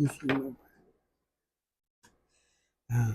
if you know. Ah.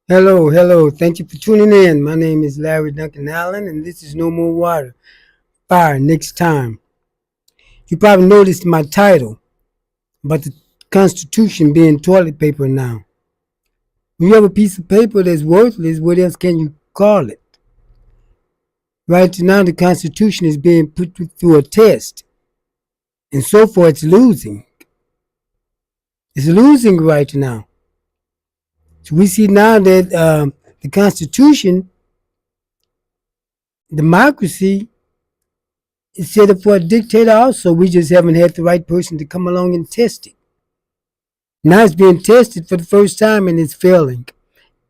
Hello, hello. Thank you for tuning in. My name is Larry Duncan Allen, and this is No More Water. Fire next time. You probably noticed my title about the Constitution being toilet paper now. When you have a piece of paper that's worthless, what else can you call it? Right now, the Constitution is being put through a test, and so far it's losing. It's losing right now. So we see now that the Constitution, democracy, is set up for a dictator also. We just haven't had the right person to come along and test it. Now it's being tested for the first time and it's failing.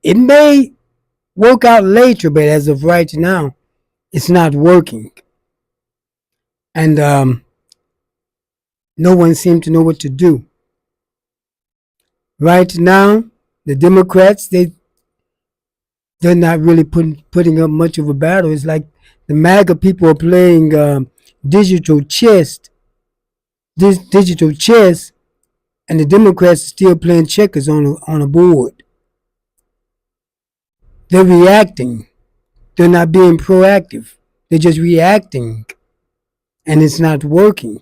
It may work out later, but as of right now, it's not working. And no one seems to know what to do. Right now, the Democrats, they're not really putting up much of a battle. It's like the MAGA people are playing digital chess, digital chess, and the Democrats are still playing checkers on a board. They're reacting. They're not being proactive. They're just reacting, and it's not working.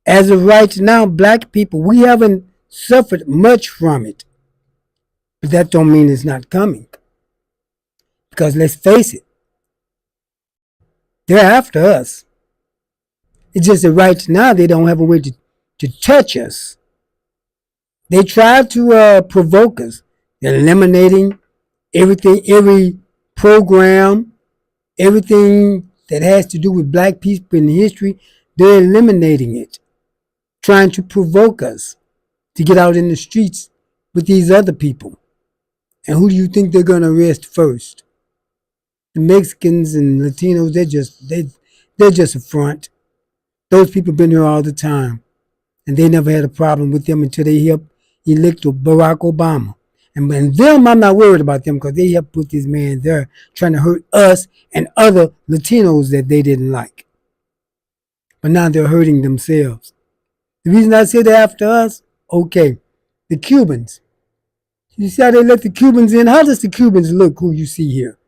As of right now, black people, we haven't suffered much from it, but that don't mean it's not coming. Because let's face it, they're after us. It's just that right now they don't have a way to touch us. They try to provoke us. They're eliminating everything, every program, everything that has to do with black people in history. They're eliminating it, trying to provoke us to get out in the streets with these other people. And who do you think they're going to arrest first? The Mexicans and Latinos, they're just a front. Those people been here all the time, and they never had a problem with them until they helped elect Barack Obama. And them, I'm not worried about them because they helped put this man there trying to hurt us and other Latinos that they didn't like. But now they're hurting themselves. The reason I say they're after us, okay, the Cubans. You see how they let the Cubans in? How does the Cubans look, who you see here?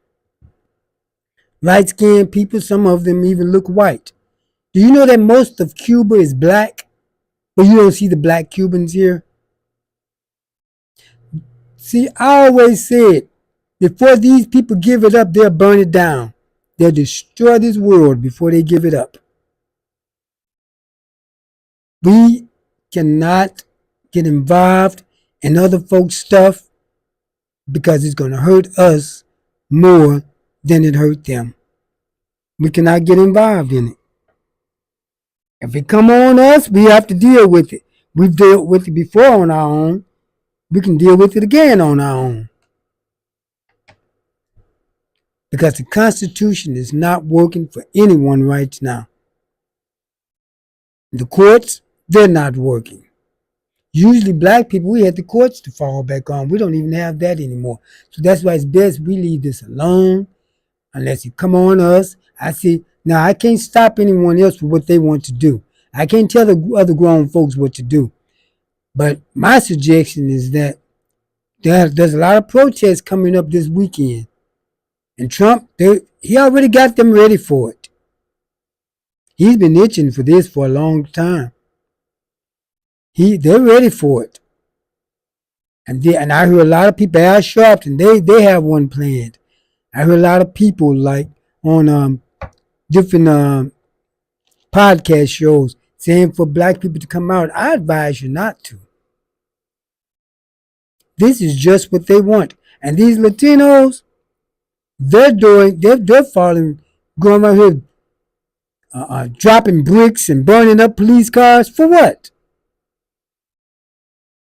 Light-skinned people, some of them even look white. Do you know that most of Cuba is black? But you don't see the black Cubans here? See, I always said, before these people give it up, they'll burn it down. They'll destroy this world before they give it up. We cannot get involved in other folks' stuff because it's going to hurt us more than it hurt them. We cannot get involved in it. If it come on us, we have to deal with it. We've dealt with it before on our own. We can deal with it again on our own. Because the Constitution is not working for anyone right now. The courts, they're not working. Usually black people, we had the courts to fall back on. We don't even have that anymore. So that's why it's best we leave this alone unless you come on us. I see, now I can't stop anyone else for what they want to do. I can't tell the other grown folks what to do. But my suggestion is that there's a lot of protests coming up this weekend. And Trump, he already got them ready for it. He's been itching for this for a long time. They're ready for it. And I hear a lot of people, Al Sharpton, they have one planned. I hear a lot of people like on different podcast shows saying for black people to come out. I advise you not to. This is just what they want. And these Latinos, they're falling, going around here dropping bricks and burning up police cars for what?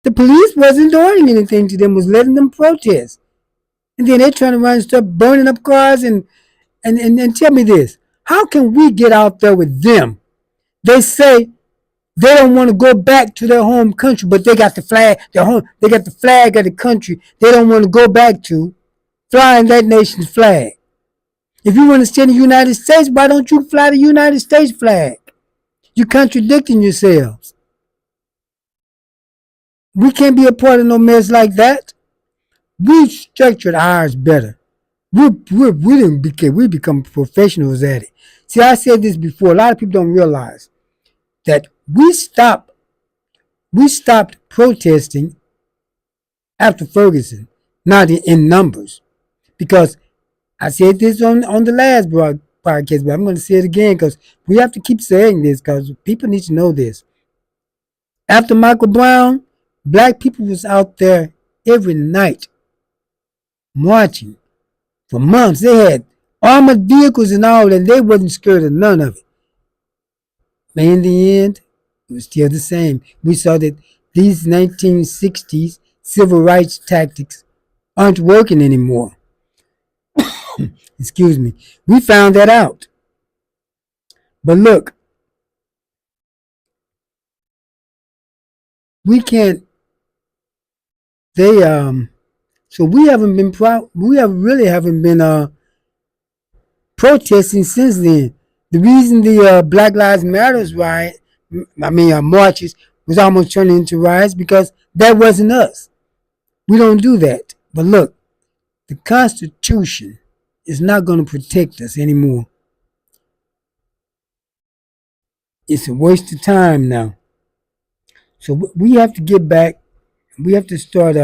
The police wasn't doing anything to them, was letting them protest. And then they're trying to run and start burning up cars and tell me this. How can we get out there with them? They say they don't want to go back to their home country, but they got the flag, they got the flag of the country they don't want to go back to, flying that nation's flag. If you want to stay in the United States, why don't you fly the United States flag? You're contradicting yourselves. We can't be a part of no mess like that. We structured ours better. We become professionals at it. See, I said this before. A lot of people don't realize that we stopped protesting after Ferguson, not in numbers. Because I said this on the last podcast, but I'm going to say it again because we have to keep saying this because people need to know this. After Michael Brown, black people was out there every night marching for months. They had armored vehicles and all, and they wasn't scared of none of it. But in the end, it was still the same. We saw that these 1960s civil rights tactics aren't working anymore. Excuse me. We found that out. But look, we can't. They So we really haven't been protesting since then. The reason the Black Lives Matters marches was almost turning into riots because that wasn't us. We don't do that. But look, the Constitution is not going to protect us anymore. It's a waste of time now. So we have to get back. We have to start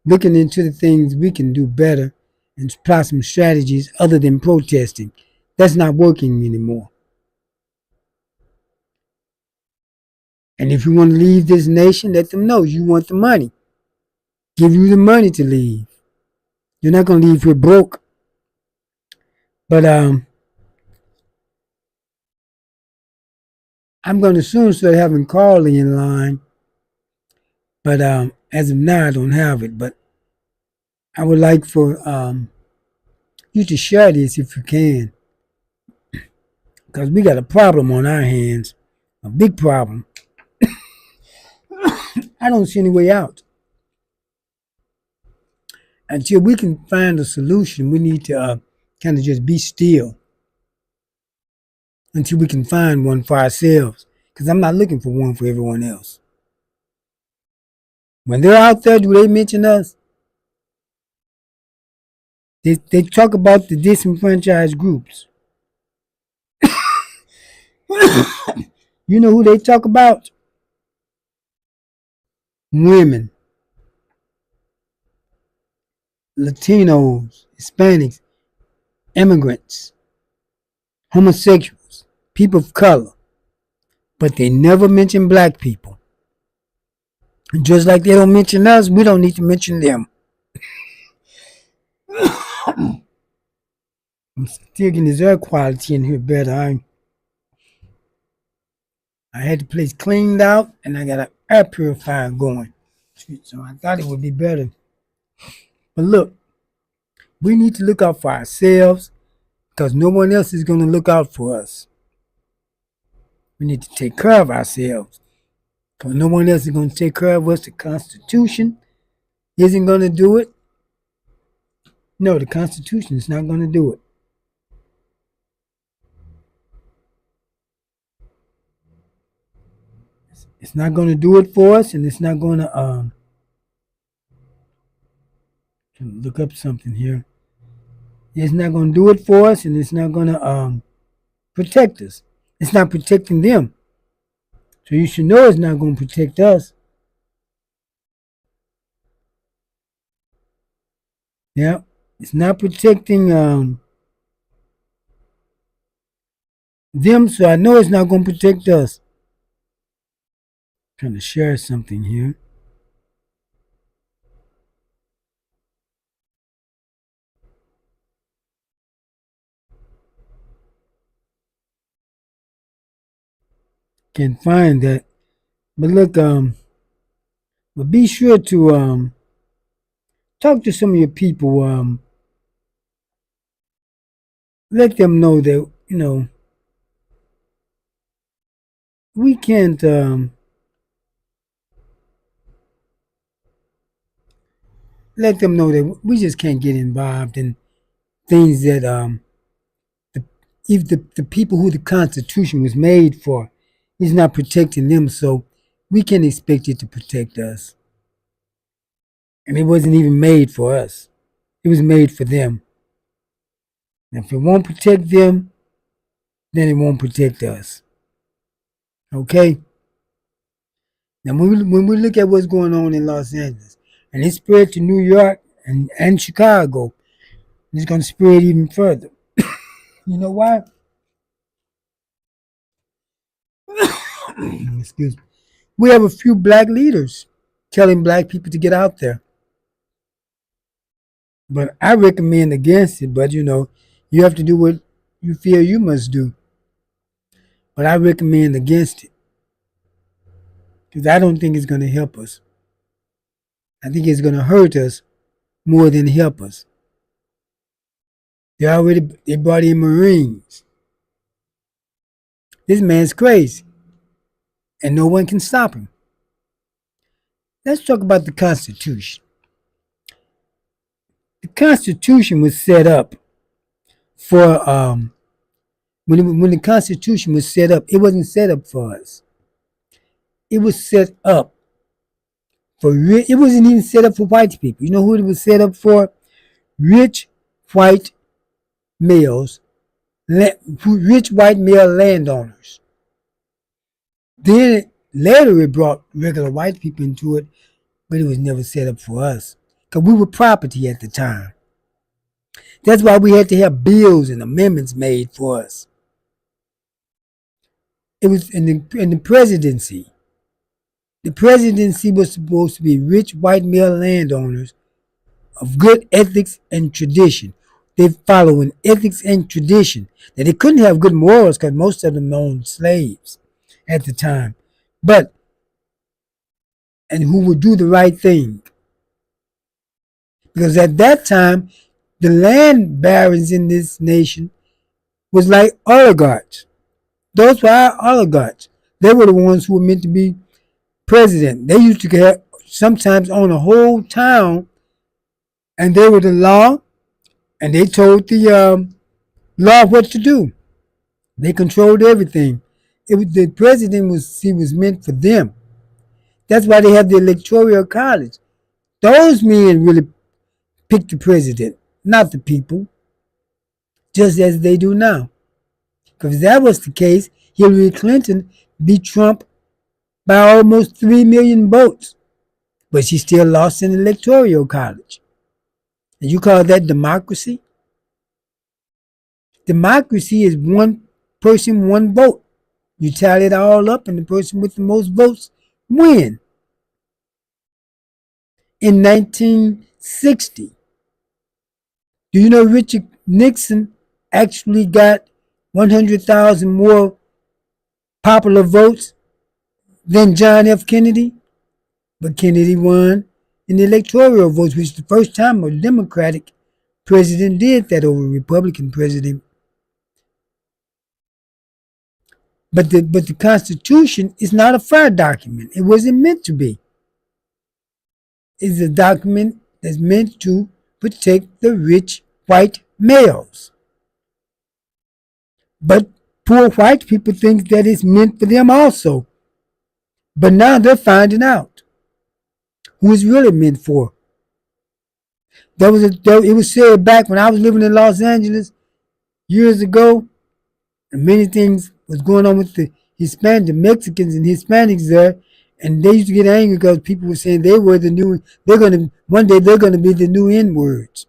looking into the things we can do better and apply some strategies other than protesting. That's not working anymore. And if you want to leave this nation, let them know you want the money. Give you the money to leave. You're not going to leave here broke. But I'm going to soon start having Carly in line. But as of now, I don't have it. But I would like for you to share this if you can. Because we got a problem on our hands. A big problem. I don't see any way out. Until we can find a solution, we need to kind of just be still until we can find one for ourselves. Because I'm not looking for one for everyone else. When they're out there, do they mention us? They talk about the disenfranchised groups. You know who they talk about? Women, Latinos, Hispanics, immigrants, homosexuals, people of color. But they never mention black people. And just like they don't mention us, we don't need to mention them. I'm still getting this air quality in here better. I had the place cleaned out and I got an air purifier going. So I thought it would be better. But look, we need to look out for ourselves because no one else is going to look out for us. We need to take care of ourselves because no one else is going to take care of us. The Constitution isn't going to do it. No, the Constitution is not going to do it. It's not going to do it for us, and it's not going to look up something here. It's not going to do it for us, and it's not going to protect us. It's not protecting them. So you should know it's not going to protect us. Yeah, it's not protecting them, so I know it's not going to protect us. I'm trying to share something here. Can't find that. But look, but be sure to talk to some of your people. Let them know that, we can't let them know that we just can't get involved in things that if the people who the Constitution was made for is not protecting them, so we can't expect it to protect us. And it wasn't even made for us. It was made for them. And if it won't protect them, then it won't protect us. Okay? Now, when we look at what's going on in Los Angeles, and it spread to New York and Chicago, and it's going to spread even further. You know why? Excuse me. We have a few black leaders telling black people to get out there. But I recommend against it. But you have to do what you feel you must do. But I recommend against it because I don't think it's going to help us. I think it's going to hurt us more than help us. They brought in Marines. This man's crazy, and no one can stop him. Let's talk about the Constitution. The Constitution was set up for when the Constitution was set up, it wasn't set up for us. It was set up it wasn't even set up for white people. You know who it was set up for? Rich white males, rich white male landowners. Then later it brought regular white people into it, but it was never set up for us because we were property at the time. That's why we had to have bills and amendments made for us. It was in the presidency. The presidency was supposed to be rich white male landowners of good ethics and tradition. They follow an ethics and tradition. Now, they couldn't have good morals because most of them owned slaves at the time. And who would do the right thing. Because at that time, the land barons in this nation was like oligarchs. Those were our oligarchs. They were the ones who were meant to be president. They used to sometimes own a whole town, and they were the law, and they told the law what to do. They controlled everything. The president was meant for them. That's why they have the electoral college. Those men really picked the president, not the people, just as they do now. Because if that was the case, Hillary Clinton beat Trump by almost 3 million votes. But she still lost in the electoral college. And you call that democracy? Democracy is one person, one vote. You tally it all up, and the person with the most votes win. In 1960, do you know Richard Nixon actually got 100,000 more popular votes than John F. Kennedy? But Kennedy won in the electoral votes, which is the first time a Democratic president did that over a Republican president. But the Constitution is not a fair document. It wasn't meant to be. It's a document that's meant to protect the rich white males. But poor white people think that it's meant for them also. But now they're finding out who it's really meant for. It was said back when I was living in Los Angeles years ago, and many things was going on with the Mexicans and Hispanics there, and they used to get angry because people were saying one day they're gonna be the new N-words.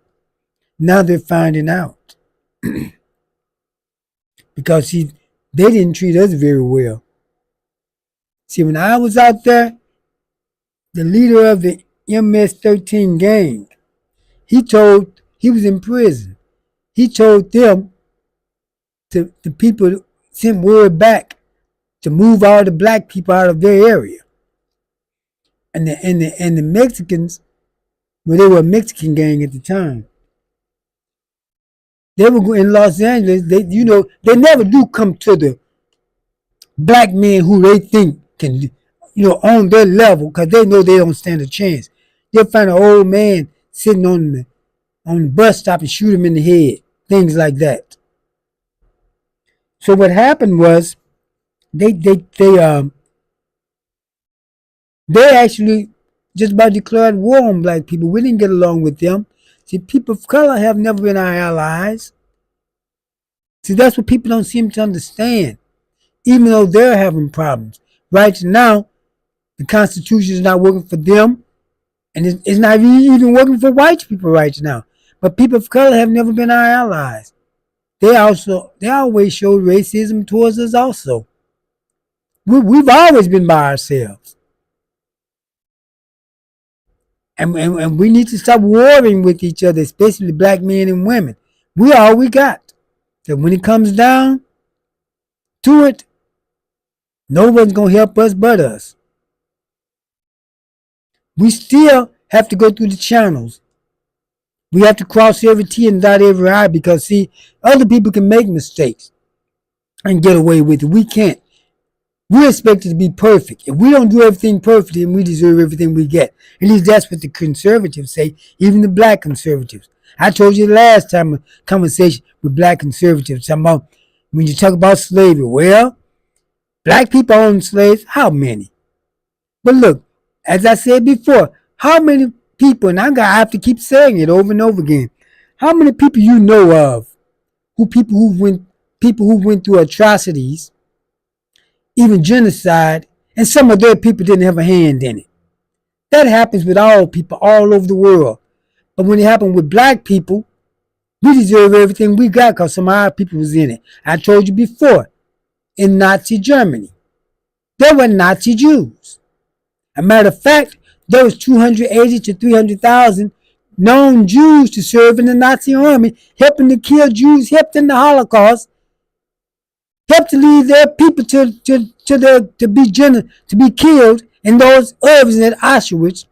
Now they're finding out. Because they didn't treat us very well. See, when I was out there, the leader of the MS-13 gang, he was in prison. He told them the people sent word back to move all the black people out of their area. And the Mexicans, well, they were a Mexican gang at the time. They were in Los Angeles. They never do come to the black men who they think can, on their level, because they know they don't stand a chance. They'll find an old man sitting on the bus stop and shoot him in the head. Things like that. So what happened was they actually just about declared war on black people. We didn't get along with them. See, people of color have never been our allies. See, that's what people don't seem to understand, even though they're having problems. Right now, the Constitution is not working for them, and it's not even working for white people right now. But people of color have never been our allies. They always showed racism towards us also. We've always been by ourselves. And we need to stop warring with each other, especially black men and women. We all we got. So when it comes down to it, no one's going to help us but us. We still have to go through the channels. We have to cross every T and dot every I, because, see, other people can make mistakes and get away with it. We can't. We're expected to be perfect. If we don't do everything perfectly, then we deserve everything we get. At least that's what the conservatives say, even the black conservatives. I told you the last time a conversation with black conservatives, talking about when you talk about slavery. Well, black people own slaves. How many? But look, as I said before, how many people, and I have to keep saying it over and over again, how many people you know of, people who went through atrocities, even genocide, and some of their people didn't have a hand in it. That happens with all people all over the world. But when it happened with black people, we deserve everything we got because some of our people was in it. I told you before, in Nazi Germany, there were Nazi Jews. As a matter of fact, there was 280 to 300,000 known Jews to serve in the Nazi army, helping to kill Jews, helped in the Holocaust, helped to lead their people to be killed in those ovens at Auschwitz.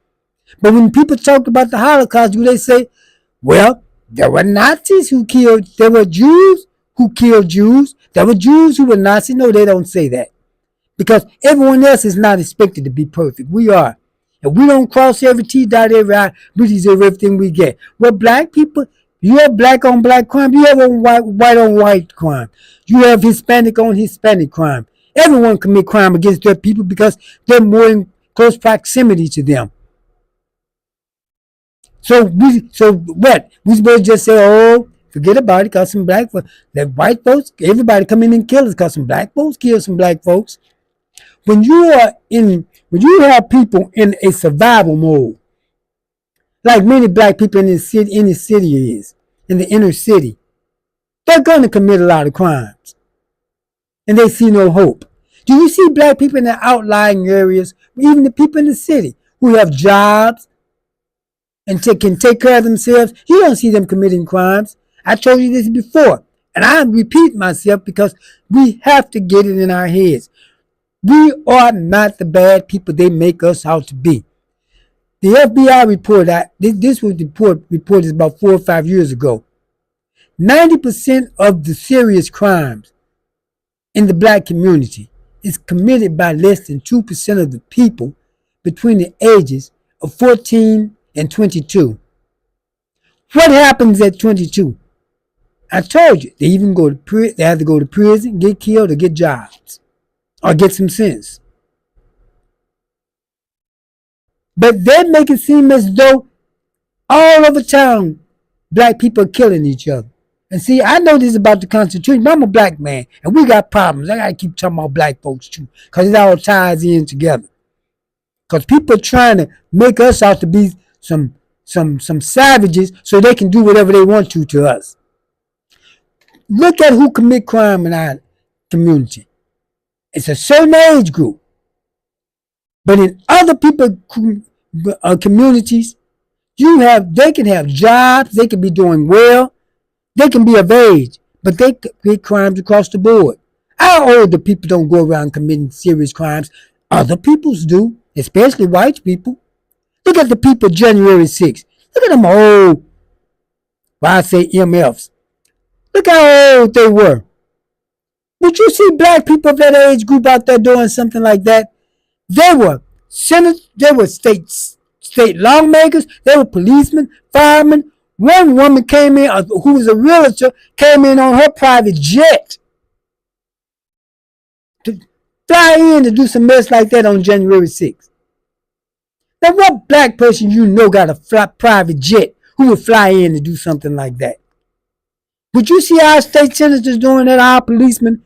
But when people talk about the Holocaust, do they say, well, there were Nazis who killed, there were Jews who killed Jews, there were Jews who were Nazis? No, they don't say that. Because everyone else is not expected to be perfect. We are. If we don't cross every T, dot every I, we deserve everything we get. Well, black people, you have black on black crime, you have white on white crime. You have Hispanic on Hispanic crime. Everyone commit crime against their people because they're more in close proximity to them. So what? We supposed to just say, oh, forget about it, because some black folks, that white folks, everybody come in and kill us because some black folks kill some black folks. When you have people in a survival mode, like many black people in the city is, in the inner city, they're going to commit a lot of crimes. And they see no hope. Do you see black people in the outlying areas, even the people in the city who have jobs and can take care of themselves? You don't see them committing crimes. I told you this before, and I repeat myself because we have to get it in our heads. We are not the bad people they make us out to be. The FBI report, this was reported about 4 or 5 years ago. 90% of the serious crimes in the black community is committed by less than 2% of the people between the ages of 14 and 22. What happens at 22? I told you, they have to go to prison, get killed, or get jobs, or get some sense. But they make it seem as though all over town, black people are killing each other. And see, I know this about the Constitution, but I'm a black man, and we got problems. I got to keep talking about black folks, too, because it all ties in together. Because people are trying to make us out to be some savages so they can do whatever they want to us. Look at who commit crime in our community. It's a certain age group. But in other people communities, they can have jobs, they can be doing well, they can be of age, but they commit crimes across the board. Our older people don't go around committing serious crimes. Other peoples do, especially white people. Look at the people January 6th. Look at them old, well, I say MFs. Look how old they were. Would you see black people of that age group out there doing something like that? They were senators, they were state lawmakers, they were policemen, firemen. One woman came in, who was a realtor, came in on her private jet to fly in to do some mess like that on January 6th. Now, what black person you know got a private jet who would fly in to do something like that? Would you see our state senators doing that, our policemen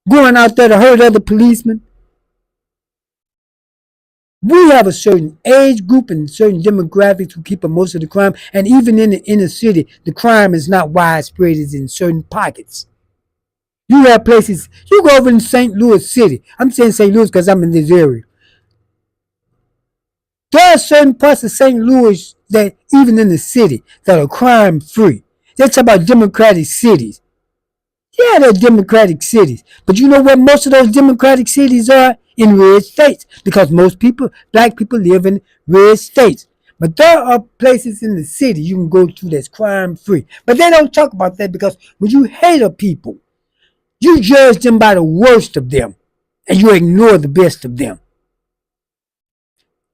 going out there to hurt other policemen? We have a certain age group and certain demographics who keep up most of the crime. And even in the inner city, the crime is not widespread as in certain pockets. You have places, you go over in St. Louis City. I'm saying St. Louis because I'm in this area. There are certain parts of St. Louis that, even in the city, that are crime free. They talk about democratic cities. Yeah, they're democratic cities. But you know what most of those democratic cities are? In red states. Because most people, black people, live in red states. But there are places in the city you can go to that's crime free. But they don't talk about that because when you hate a people, you judge them by the worst of them. And you ignore the best of them.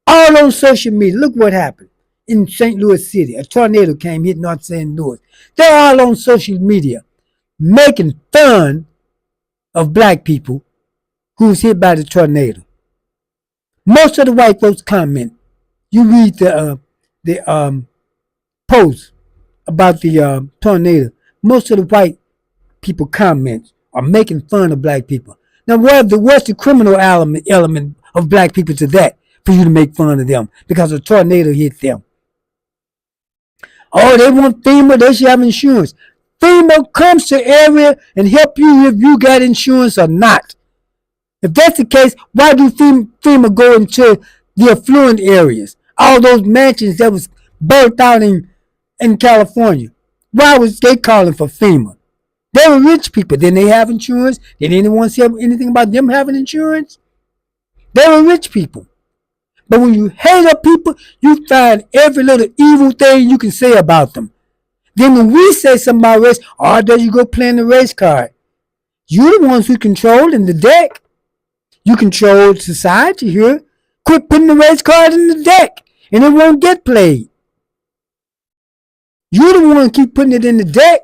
All on social media. Look what happened in St. Louis City. A tornado came, hit North St. Louis. They're all on social media making fun of black people who was hit by the tornado. Most of the white folks comment. You read the post about the tornado. Most of the white people comment are making fun of black people. Now, what's the criminal element of black people to that for you to make fun of them because a tornado hit them? Oh, they want FEMA. They should have insurance. FEMA comes to area and help you if you got insurance or not. If that's the case, why do FEMA go into the affluent areas? All those mansions that was burnt out in California. Why was they calling for FEMA? They were rich people. Didn't they have insurance? Did anyone say anything about them having insurance? They were rich people. But when you hate up people, you find every little evil thing you can say about them. Then when we say something about race, oh, there you go playing the race card. You're the ones who control in the deck. You control society here. Quit putting the race card in the deck, and it won't get played. You're the one who keep putting it in the deck.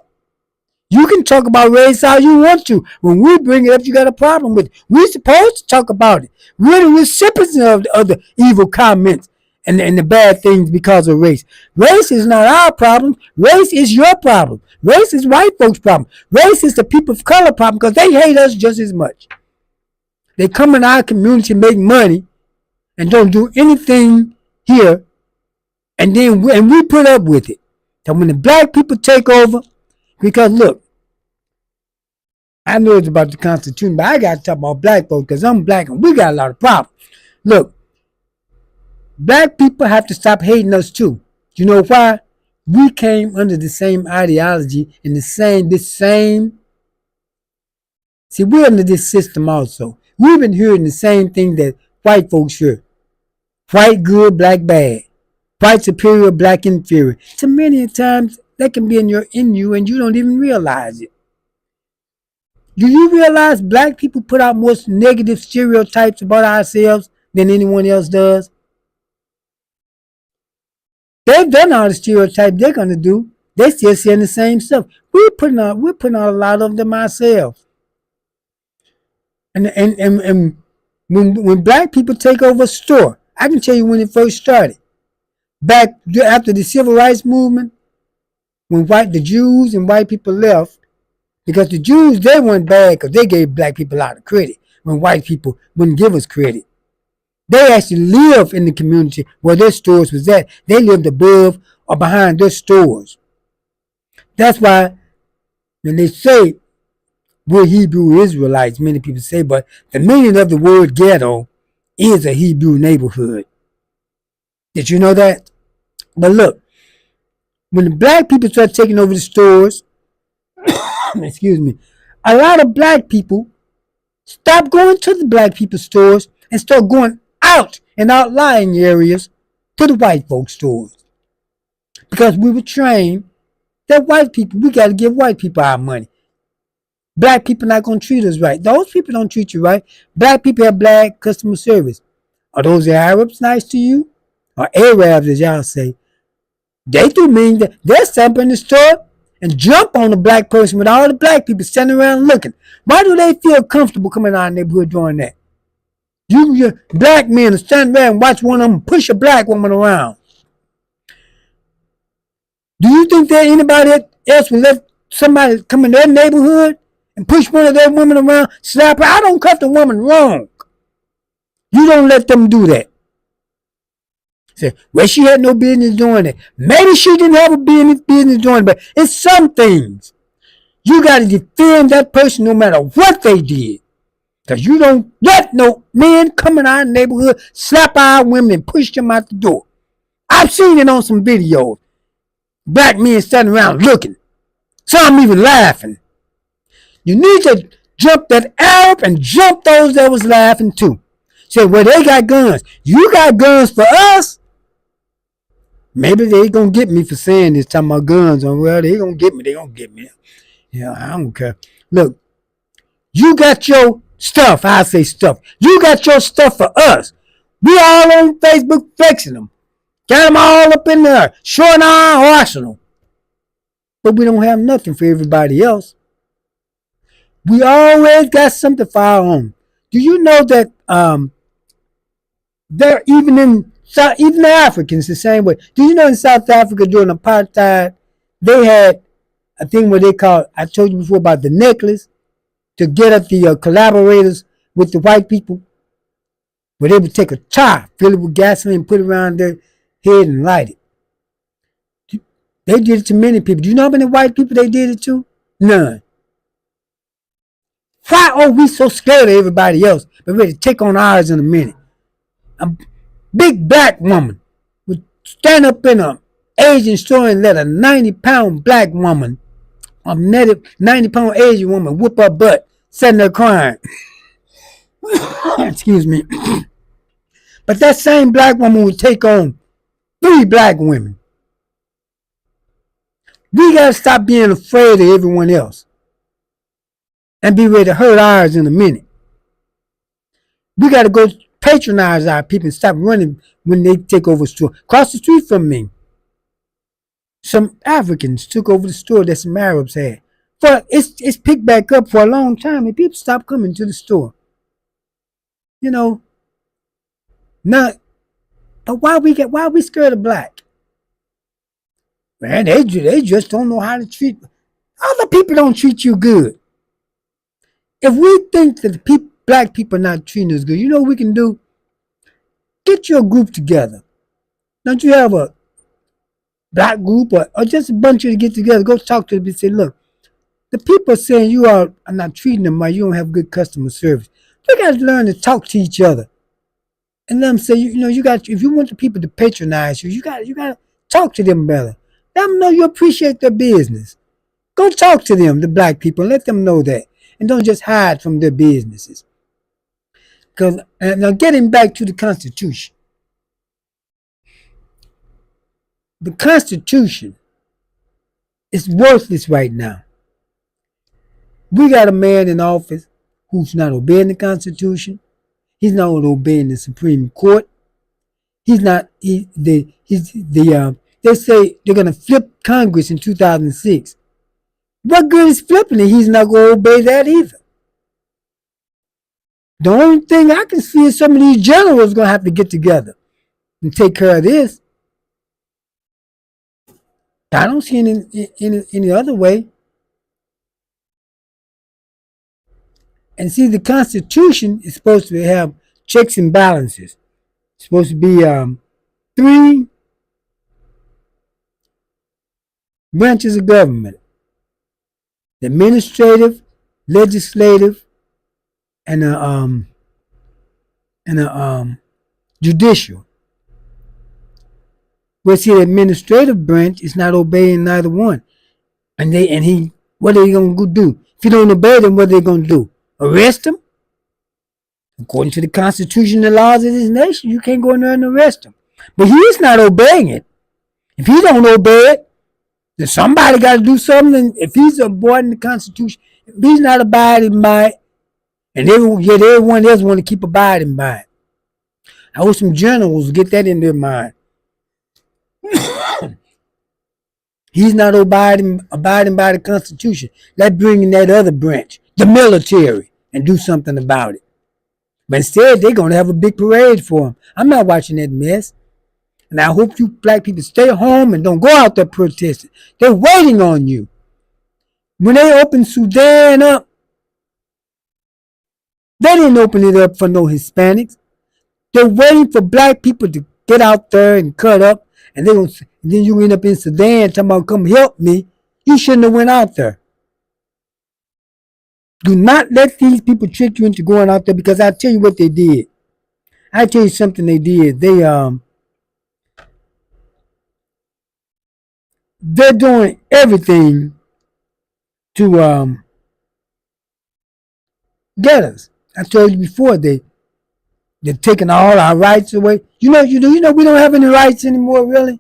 You can talk about race how you want to. When we bring it up, you got a problem with it. We're supposed to talk about it. We're the recipients of the evil comments and the bad things because of race. Race is not our problem. Race is your problem. Race is white folks' problem. Race is the people of color problem because they hate us just as much. They come in our community, make money, and don't do anything here, and we put up with it. So when the black people take over, because look, I know it's about the Constitution, but I got to talk about black folks because I'm black and we got a lot of problems. Look, black people have to stop hating us too. You know why? We came under the same ideology and this same. See, we're under this system also. We've been hearing the same thing that white folks hear. White good, black bad. White superior, black inferior. So many times that can be in you and you don't even realize it. Do you realize black people put out more negative stereotypes about ourselves than anyone else does? They've done all the stereotypes they're gonna do. They still saying the same stuff. We're putting out a lot of them ourselves. And when black people take over a store, I can tell you when it first started. Back after the civil rights movement, when the Jews and white people left, because the Jews, they weren't bad because they gave black people a lot of credit when white people wouldn't give us credit. They actually lived in the community where their stores was at. They lived above or behind their stores. That's why when they say we're Hebrew Israelites, many people say, but the meaning of the word ghetto is a Hebrew neighborhood. Did you know that? But look, when the black people start taking over the stores, excuse me, a lot of black people stop going to the black people stores and start going out in outlying areas to the white folks stores. Because we were trained that white people, we got to give white people our money. Black people not going to treat us right. Those people don't treat you right. Black people have black customer service. Are those Arabs nice to you? Or Arabs, as y'all say? They do mean that they'll step in the store and jump on the black person with all the black people standing around looking. Why do they feel comfortable coming out of the neighborhood doing that? You black men stand there and watch one of them push a black woman around. Do you think that anybody else would let somebody come in their neighborhood and push one of their women around, slap her? I don't cut the woman wrong. You don't let them do that. Say, well, she had no business doing it. Maybe she didn't have a business doing it, but it's some things. You got to defend that person no matter what they did. Because you don't let no men come in our neighborhood, slap our women, and push them out the door. I've seen it on some videos. Black men standing around looking. Some even laughing. You need to jump that Arab and jump those that was laughing too. Say, well, they got guns. You got guns for us? Maybe they gonna get me for saying this, talking about guns. Well, they gonna get me. They gonna get me. Yeah, I don't care. Look, you got your stuff. I say stuff. You got your stuff for us. We all on Facebook flexing them. Got them all up in there, showing our arsenal. But we don't have nothing for everybody else. We always got something for our own. Do you know that they're even the Africans the same way? Do you know in South Africa during apartheid, they had a thing where they called, I told you before about the necklace, to get at the collaborators with the white people, where they would take a tar, fill it with gasoline, put it around their head and light it. They did it to many people. Do you know how many white people they did it to? None. Why are we so scared of everybody else, but ready to take on ours in a minute? A big black woman would stand up in an Asian store and let a 90-pound black woman, a 90-pound Asian woman, whoop her butt, sitting there crying. Excuse me. But that same black woman would take on 3 black women. We got to stop being afraid of everyone else and be ready to hurt ours in a minute. We got to go patronize our people and stop running when they take over the store. Across the street from me, some Africans took over the store that some Arabs had. But it's picked back up for a long time, and people stopped coming to the store. You know, now, but why are we scared of black? Man, they just don't know how to treat. Other people don't treat you good. If we think that black people are not treating us good, you know what we can do? Get your group together. Don't you have a black group or just a bunch of you to get together? Go talk to them and say, look, the people are saying you are not treating them right. You don't have good customer service. We got to learn to talk to each other. And let them say, if you want the people to patronize you, you got to talk to them better. Let them know you appreciate their business. Go talk to them, the black people, and let them know that. And don't just hide from their businesses. Because now getting back to the Constitution. The Constitution is worthless right now. We got a man in office who's not obeying the Constitution. He's not obeying the Supreme Court. He's not. They say they're gonna flip Congress in 2006. What good is flipping it? He's not gonna obey that either. The only thing I can see is some of these generals gonna have to get together and take care of this. I don't see any other way. And see, the Constitution is supposed to have checks and balances. It's supposed to be 3 branches of government: the administrative, legislative, and the judicial. Well, see, the administrative branch is not obeying neither one, what are they gonna do? If you don't obey them, what are they gonna do? Arrest him? According to the Constitution and the laws of this nation, you can't go in there and arrest him. But he's not obeying it. If he don't obey it, then somebody got to do something. If he's avoiding the Constitution, if he's not abiding by it, and everyone else want to keep abiding by it. I wish some generals get that in their mind. He's not abiding by the Constitution. Let's bring in that other branch, the military, and do something about it. But instead, they're going to have a big parade for him. I'm not watching that mess. And I hope you black people stay home and don't go out there protesting. They're waiting on you. When they opened Sudan up, they didn't open it up for no Hispanics. They're waiting for black people to get out there and cut up. And then you end up in Sudan talking about, come help me. You shouldn't have went out there. Do not let these people trick you into going out there, because I'll tell you what they did. I'll tell you something they did. They're doing everything to get us. I told you before, they're taking all our rights away. You know we don't have any rights anymore, really.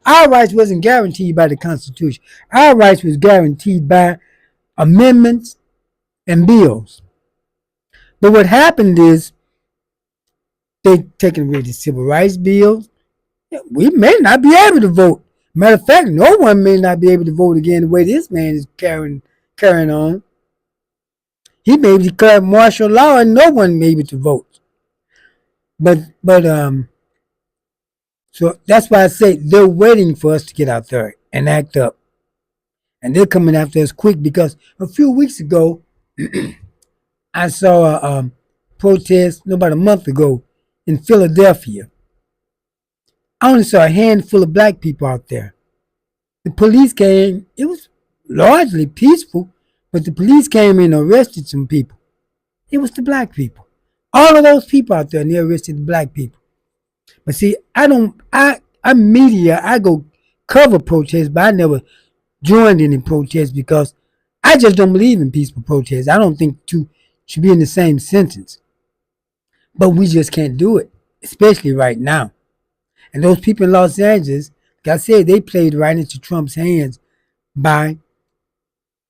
Our rights wasn't guaranteed by the Constitution. Our rights was guaranteed by amendments and bills. But what happened is they taking away the civil rights bills. We may not be able to vote. Matter of fact, no one may not be able to vote again the way this man is carrying on. He may declare martial law and no one may be able to vote. But so that's why I say they're waiting for us to get out there and act up. And they're coming after us quick, because a few weeks ago, I saw a protest about a month ago in Philadelphia. I only saw a handful of black people out there. The police came. It was largely peaceful, but the police came and arrested some people. It was the black people. All of those people out there, and they arrested the black people. But see, I'm media. I go cover protests, but I never joined any protests, because I just don't believe in peaceful protests. I don't think two should be in the same sentence. But we just can't do it, especially right now. And those people in Los Angeles, like I said, they played right into Trump's hands by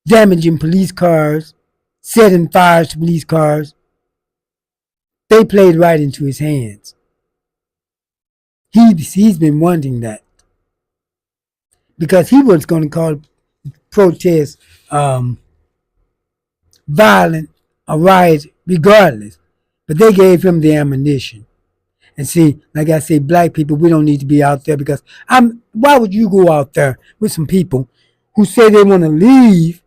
damaging police cars, setting fires to police cars. They played right into his hands. He's been wanting that, because he was going to call protests violent or riot regardless. But they gave him the ammunition. And see, like I say, black people, we don't need to be out there, because why would you go out there with some people who say they want to leave?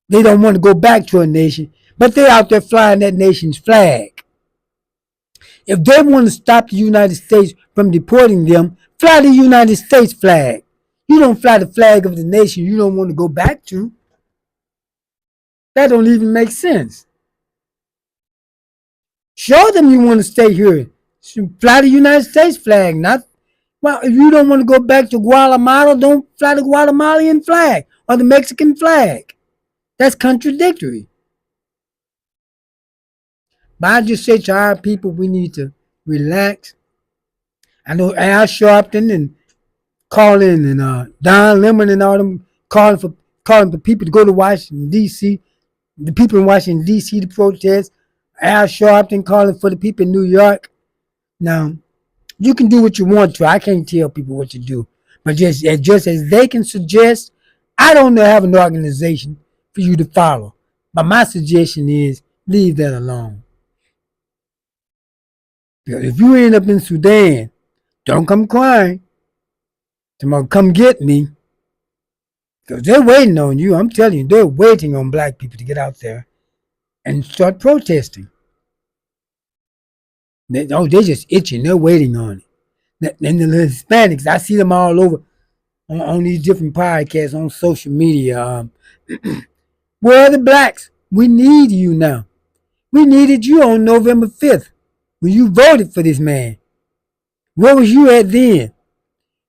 They don't want to go back to a nation, but they're out there flying that nation's flag. If they want to stop the United States from deporting them, fly the United States flag. You don't fly the flag of the nation you don't want to go back to. That don't even make sense. Show them you want to stay here. Fly the United States flag. Well, if you don't want to go back to Guatemala, don't fly the Guatemalan flag or the Mexican flag. That's contradictory. But I just say to our people, we need to relax. I know Al Sharpton and Colin and Don Lemon and all them calling for people to go to Washington, D.C., the people in Washington, D.C. to protest. Al Sharpton calling for the people in New York. Now, you can do what you want to. I can't tell people what to do. But just as they can suggest, I don't have an organization for you to follow. But my suggestion is leave that alone. Because if you end up in Sudan, don't come crying. Tomorrow, come get me. Because they're waiting on you. I'm telling you, they're waiting on black people to get out there and start protesting. They're just itching. They're waiting on it. And the Hispanics, I see them all over on these different podcasts, on social media. Where are the blacks? We need you now. We needed you on November 5th when you voted for this man. Where was you at then?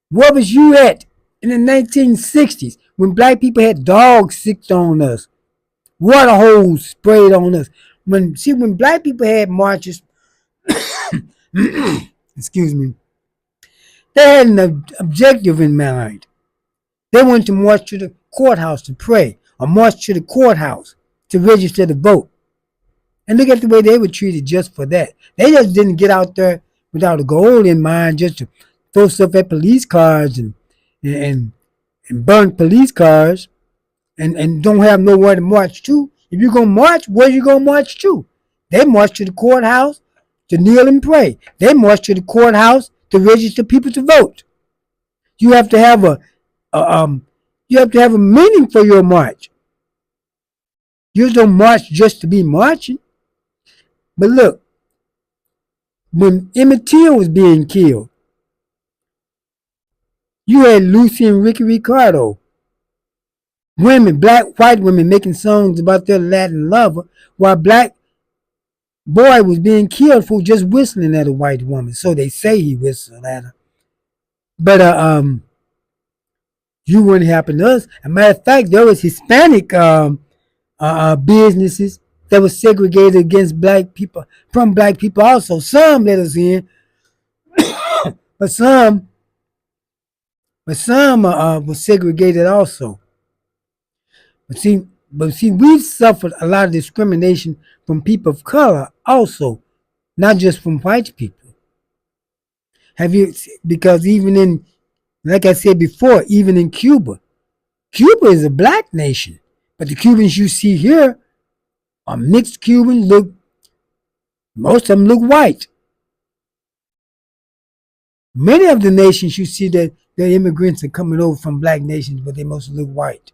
Where was you at in the 1960s when black people had dogs sicked on us? Water holes sprayed on us. When black people had marches, excuse me, they had an objective in mind. They wanted to march to the courthouse to pray, or march to the courthouse to register to vote. And look at the way they were treated just for that. They just didn't get out there without a goal in mind, just to throw stuff at police cars and burn police cars and don't have nowhere to march to. If you're going to march, where you going to march to? They march to the courthouse to kneel and pray. They march to the courthouse to register people to vote. You have to have a you have to have a meaning for your march. You don't march just to be marching. But look, when Emmett Till was being killed, you had Lucy and Ricky Ricardo, women, black, white women making songs about their Latin lover, while black boy was being killed for just whistling at a white woman. So they say he whistled at her. But you wouldn't happen to us. As a matter of fact, there was Hispanic businesses that were segregated against black people from black people also. Some let us in, but some were segregated also. But see, we've suffered a lot of discrimination from people of color also, not just from white people. Have you? Because even in, like I said before, even in Cuba, Cuba is a black nation, but the Cubans you see here are mixed Cubans. Most of them look white. Many of the nations you see that the immigrants are coming over from black nations, but they mostly look white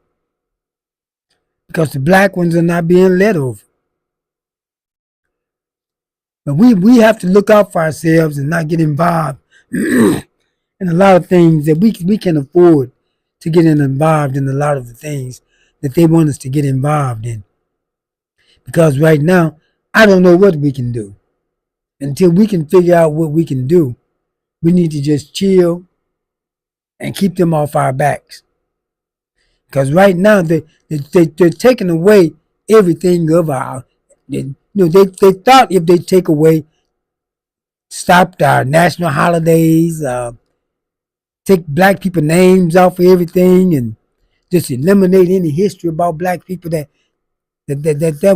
because the black ones are not being let over. But we have to look out for ourselves and not get involved in a lot of things that we can afford to get involved in a lot of the things that they want us to get involved in. Because right now, I don't know what we can do. Until we can figure out what we can do, we need to just chill and keep them off our backs. Because right now, they're taking away everything of our. They thought if they take away, stopped our national holidays, take black people names off of everything, and just eliminate any history about black people that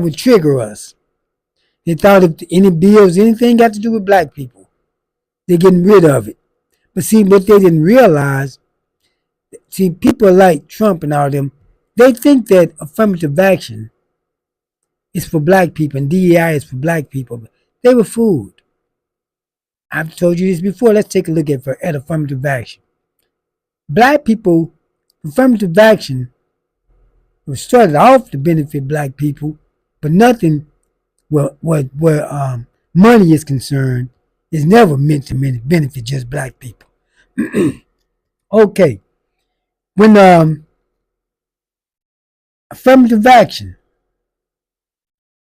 would trigger us. They thought if any bills, anything got to do with black people, they're getting rid of it. But see, what they didn't realize, see, people like Trump and all them, they think that affirmative action is for black people and DEI is for black people. But they were fooled. I've told you this before. Let's take a look at affirmative action. Black people, affirmative action was started off to benefit black people, but nothing where money is concerned is never meant to benefit just black people. Okay. When affirmative action,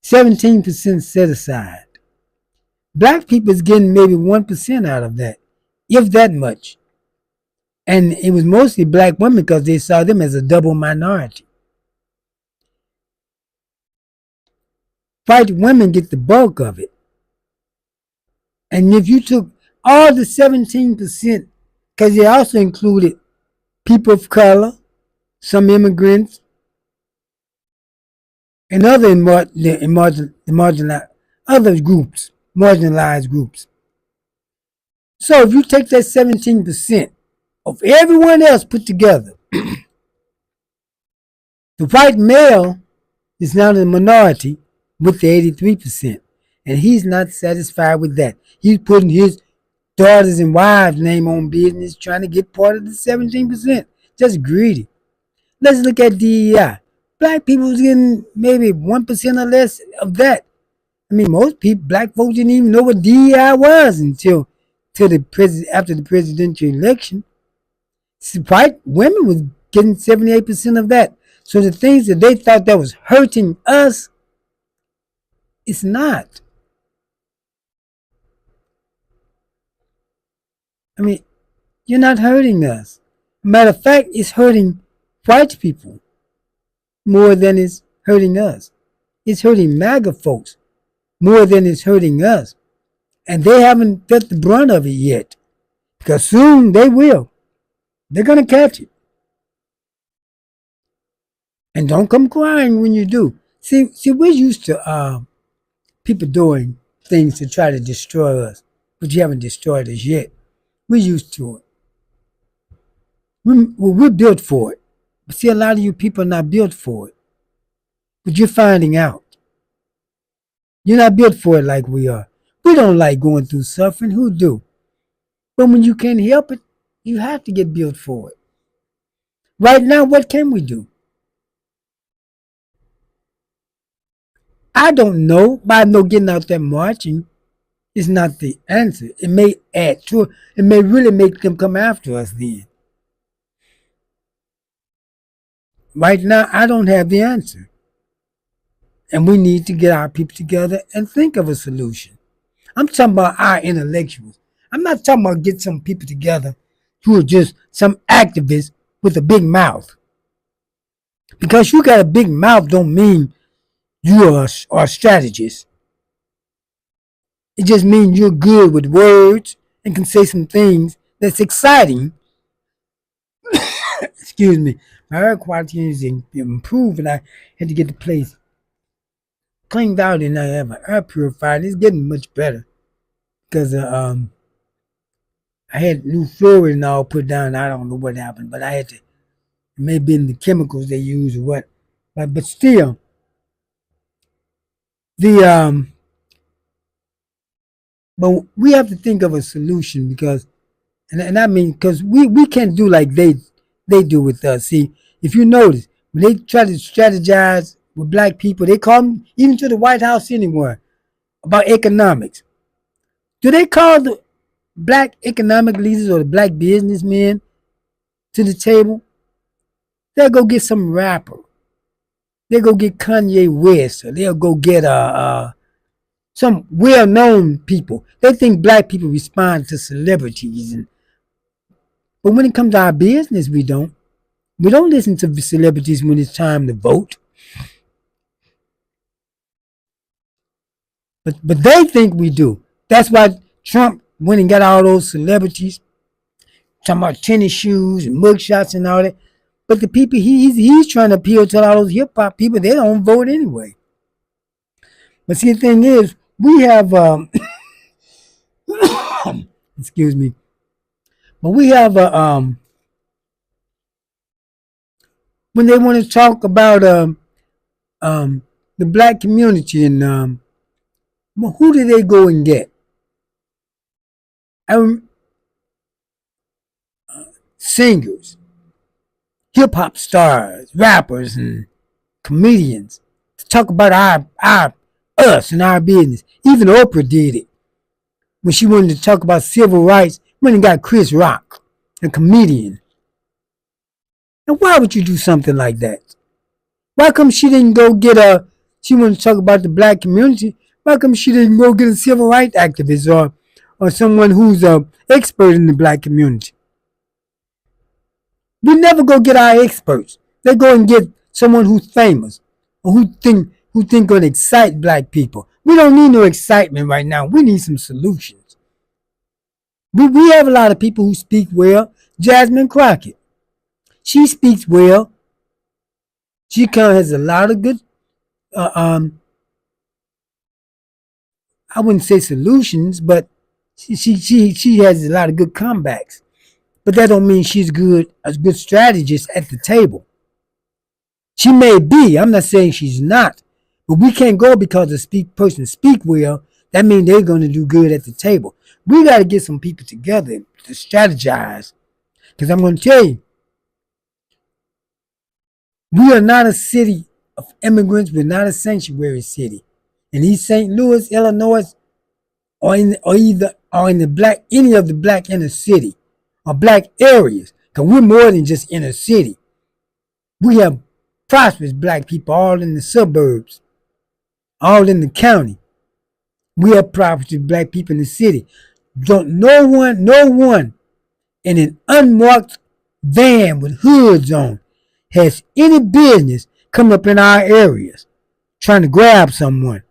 17% set aside. Black people is getting maybe 1% out of that, if that much. And it was mostly black women because they saw them as a double minority. White women get the bulk of it. And if you took all the 17%, because they also included people of color, some immigrants, and other other groups, marginalized groups. So if you take that 17% of everyone else put together, the white male is now the minority with the 83%. And he's not satisfied with that. He's putting his daughters and wives' name on business, trying to get part of the 17%. Just greedy. Let's look at DEI. Black people was getting maybe 1% or less of that. I mean, most people, black folks didn't even know what DEI was until after the presidential election. White women was getting 78% of that. So the things that they thought that was hurting us, it's not. I mean, you're not hurting us. Matter of fact, it's hurting white people more than it's hurting us. It's hurting MAGA folks more than it's hurting us. And they haven't felt the brunt of it yet. Because soon they will. They're going to catch it. And don't come crying when you do. See, we're used to people doing things to try to destroy us. But you haven't destroyed us yet. We're used to it. We're built for it. But see, a lot of you people are not built for it. But you're finding out. You're not built for it like we are. We don't like going through suffering. Who do? But when you can't help it, you have to get built for it. Right now, what can we do? I don't know, but I know getting out there marching is not the answer. It may add to it. It may really make them come after us then. Right now, I don't have the answer. And we need to get our people together and think of a solution. I'm talking about our intellectuals. I'm not talking about get some people together who are just some activists with a big mouth. Because you got a big mouth don't mean you are a strategist. It just means you're good with words and can say some things that's exciting. Excuse me. My air quality is improved and I had to get the place cleaned out and I have an air purifier. It's getting much better because I had new flooring all put down. I don't know what happened, but I had to. It may have been the chemicals they use or what, but still, the but we have to think of a solution because, and I mean, because we can't do like they do with us. See, if you notice, when they try to strategize with black people, they come even to the White House anywhere about economics. Do they call the black economic leaders or the black businessmen to the table? They'll go get some rapper. They'll go get Kanye West, or they'll go get some well-known people. They think black people respond to celebrities, but when it comes to our business, we don't. We don't listen to celebrities when it's time to vote. But they think we do. That's why Trump went and got all those celebrities talking about tennis shoes and mugshots and all that. But the people he's trying to appeal to all those hip hop people, they don't vote anyway. But see, the thing is, we have excuse me, but we have when they want to talk about the black community and well, who do they go and get? Singers, hip hop stars, rappers, and comedians to talk about our us and our business. Even Oprah did it when she wanted to talk about civil rights. When and got Chris Rock, a comedian. And why would you do something like that? Why come she didn't go get she wanted to talk about the black community. Why come she didn't go get a civil rights activist or someone who's an expert in the black community? We never go get our experts. They go and get someone who's famous or who think gonna excite black people. We don't need no excitement right now. We need some solutions. We have a lot of people who speak well. Jasmine Crockett. She speaks well. She kind of has a lot of good I wouldn't say solutions, but she has a lot of good comebacks. But that don't mean she's a good strategist at the table. She may be. I'm not saying she's not. But we can't go because the person speak well. That means they're going to do good at the table. We got to get some people together to strategize. Because I'm going to tell you, we are not a city of immigrants. We're not a sanctuary city. In East St. Louis, Illinois, or in the black any of the black inner city or black areas. Because we're more than just inner city. We have prosperous black people all in the suburbs, all in the county. We have prosperous black people in the city. No one in an unmarked van with hoods on has any business coming up in our areas trying to grab someone.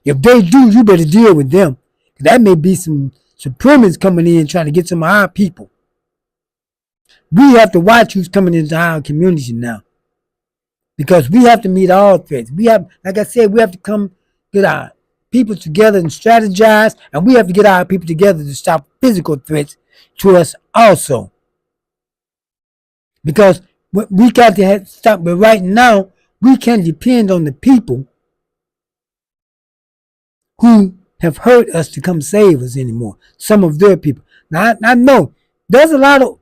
If they do, you better deal with them. That may be some supremacists coming in trying to get some of our people. We have to watch who's coming into our community now. Because we have to meet all threats. Like I said, we have to come get our people together and strategize, and we have to get our people together to stop physical threats to us also. Because we got to stop, but right now, we can't depend on the people who have hurt us to come save us anymore. Some of their people. Now, I know there's a lot of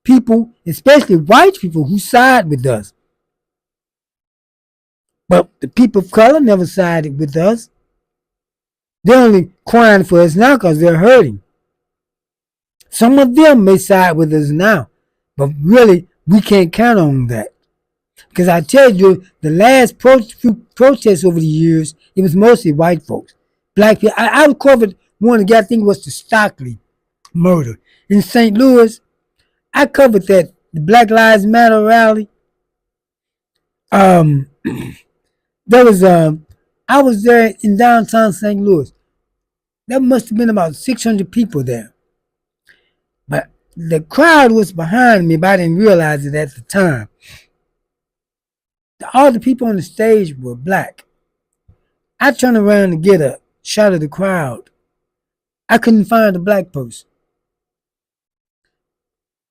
people, especially white people, who side with us. But the people of color never sided with us. They're only crying for us now because they're hurting. Some of them may side with us now, but really, we can't count on that. Because I tell you, the last protests over the years, it was mostly white folks. Black people. I covered one again, I think it was the Stockley murder in St. Louis. I covered that, the Black Lives Matter rally. There was I was there in downtown St. Louis. There must have been about 600 people there. But the crowd was behind me, but I didn't realize it at the time. All the people on the stage were black. I turned around to get a shot of the crowd. I couldn't find a black person.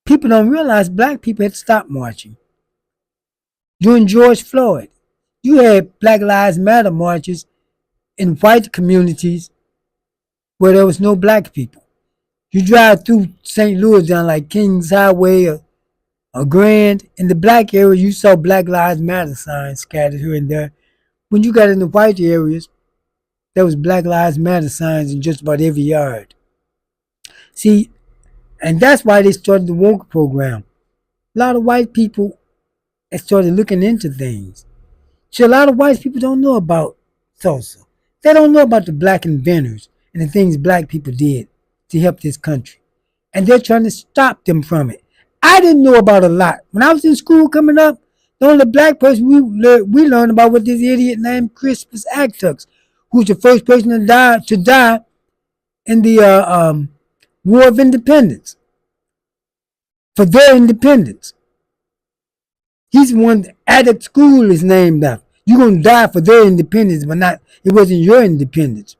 People don't realize black people had stopped marching. During George Floyd, you had Black Lives Matter marches in white communities where there was no black people. You drive through St. Louis down like Kings Highway or Grand. In the black area, you saw Black Lives Matter signs scattered here and there. When you got in the white areas, there was Black Lives Matter signs in just about every yard. See, and that's why they started the woke program. A lot of white people have started looking into things. See, a lot of white people don't know about Tulsa. They don't know about the black inventors and the things black people did to help this country. And they're trying to stop them from it. I didn't know about a lot. When I was in school coming up, the only black person we learned about was this idiot named Crispus Attucks, who's the first person to die in the War of Independence. For their independence. He's the one Attucks School is named after. You're going to die for their independence, but it wasn't your independence.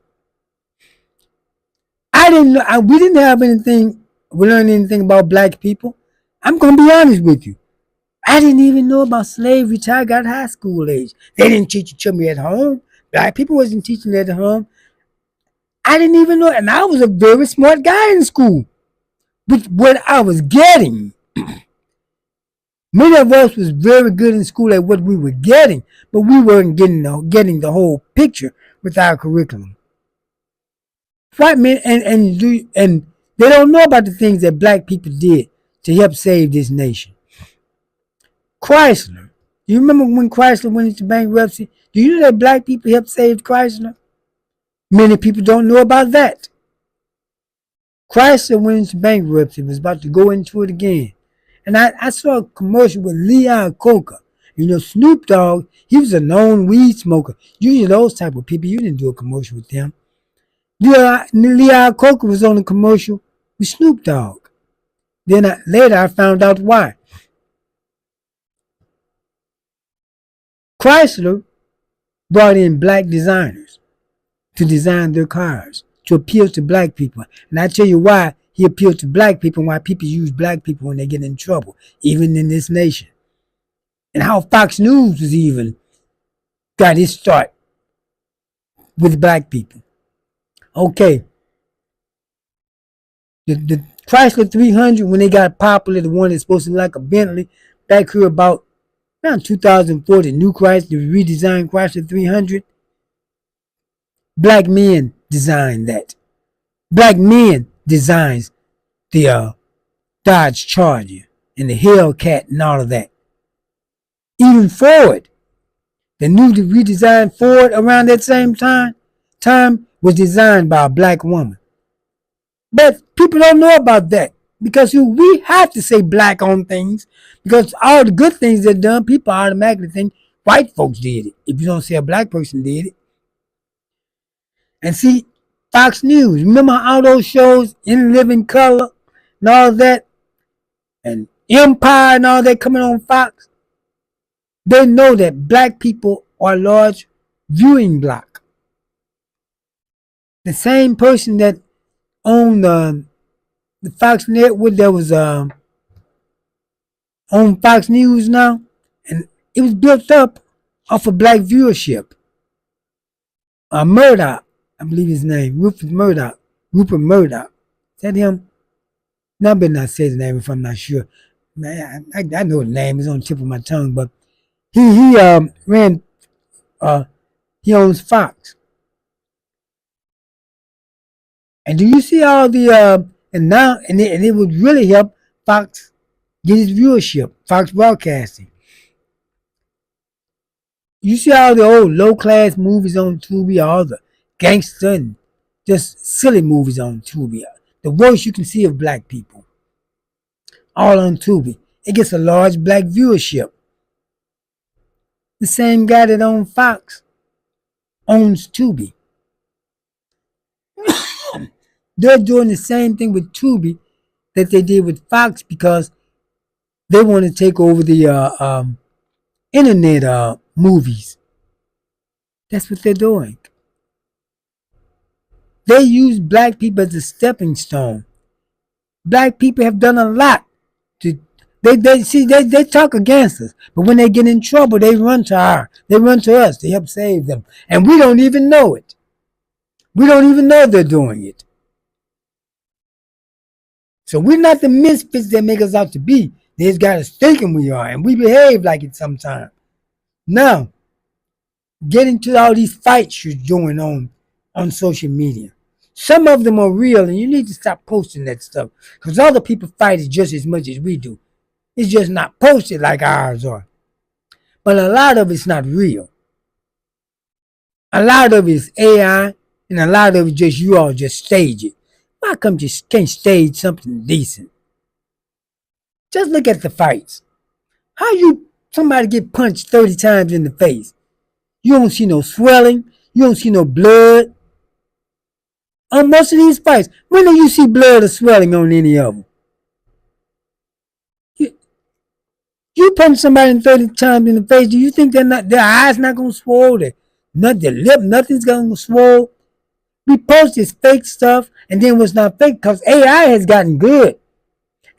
I didn't know, we didn't have anything, we learned anything about black people. I'm going to be honest with you. I didn't even know about slavery till I got high school age. They didn't teach it to me at home. Black people wasn't teaching it at home. I didn't even know, and I was a very smart guy in school. But what I was getting, many of us was very good in school at what we were getting, but we weren't getting the whole picture with our curriculum. White men and they don't know about the things that black people did to help save this nation. Chrysler. Do you remember when Chrysler went into bankruptcy? Do you know that black people helped save Chrysler? Many people don't know about that. Chrysler went into bankruptcy, was about to go into it again. And I saw a commercial with Leon Coker. You know, Snoop Dogg, he was a known weed smoker. Usually those type of people, you didn't do a commercial with them. Leon Coker was on a commercial with Snoop Dogg. Then later I found out why. Chrysler brought in black designers to design their cars, to appeal to black people. And I tell you why he appealed to black people and why people use black people when they get in trouble, even in this nation. And how Fox News was even got its start with black people. Okay. The Chrysler 300, when they got popular, the one that's supposed to look like a Bentley, back here about around 2004, the new Chrysler, the redesigned Chrysler 300, black men designed that. Black men designs the Dodge Charger and the Hellcat and all of that. Even Ford, the new redesigned Ford around that same time was designed by a black woman. But people don't know about that because we have to say black on things because all the good things they've done, people automatically think white folks did it if you don't say a black person did it. And see, Fox News, remember all those shows, In Living Color and all that, and Empire and all that coming on Fox? They know that black people are a large viewing block. The same person that owned the Fox Network that was on Fox News now, and it was built up off of black viewership. Murdoch, I believe his name, Rupert Murdoch. Rupert Murdoch. Is that him? No, I better not say his name if I'm not sure. Man, I know the name. It's on the tip of my tongue, but he ran. He owns Fox. And do you see all the and it would really help Fox get his viewership, Fox Broadcasting. You see all the old low class movies on Tubi, all the gangster and just silly movies on Tubi. The worst you can see of black people. All on Tubi. It gets a large black viewership. The same guy that owns Fox owns Tubi. They're doing the same thing with Tubi that they did with Fox because they want to take over the internet movies. That's what they're doing. They use black people as a stepping stone. Black people have done a lot to they talk against us, but when they get in trouble, they run to us to help save them, and we don't even know it. We don't even know they're doing it. So we're not the misfits that make us out to be. They just got us thinking we are, and we behave like it sometimes. Now, get into all these fights you're doing on social media. Some of them are real, and you need to stop posting that stuff because other people fight it just as much as we do. It's just not posted like ours are. But a lot of it's not real. A lot of it's AI, and a lot of it just you all just stage it. Why come you can't stage something decent? Just look at the fights. How somebody get punched 30 times in the face? You don't see no swelling. You don't see no blood. On most of these fights, when do you see blood or swelling on any of them? You punch somebody 30 times in the face, do you think their eyes not gonna swell? Their lip, nothing's gonna swell? We post this fake stuff, and then what's not fake, because AI has gotten good.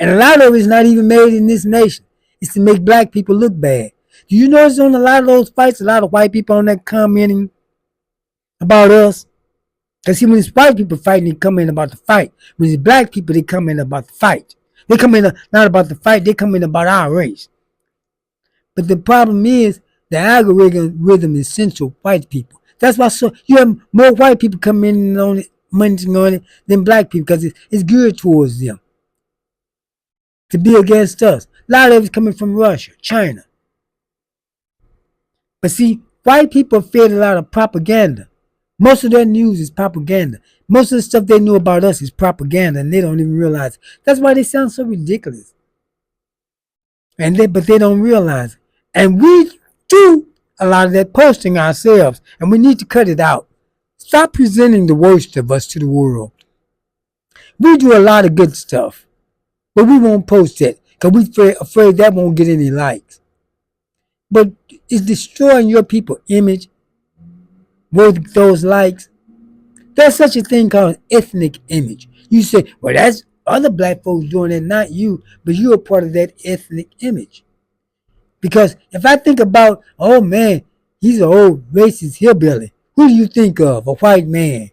And a lot of it is not even made in this nation. It's to make black people look bad. Do you notice on a lot of those fights, a lot of white people on that commenting about us? Because see, when it's white people fighting, they come in about the fight. When it's black people, they come in about the fight. They come in not about the fight, they come in about our race. But the problem is, the algorithm is central white people. That's why you have more white people coming in on it, munching on it, than black people, because it's geared towards them. To be against us. A lot of it's coming from Russia, China. But see, white people fed a lot of propaganda. Most of their news is propaganda. Most of the stuff they know about us is propaganda, and they don't even realize it. That's why they sound so ridiculous. But they don't realize it. And we do a lot of that posting ourselves, and we need to cut it out. Stop presenting the worst of us to the world. We do a lot of good stuff, but we won't post it because we're afraid that won't get any likes. But it's destroying your people's image with those likes. There's such a thing called ethnic image. You say, well, that's other black folks doing it, not you, but you're a part of that ethnic image. Because if I think about, oh man, he's an old racist hillbilly, who do you think of? A white man.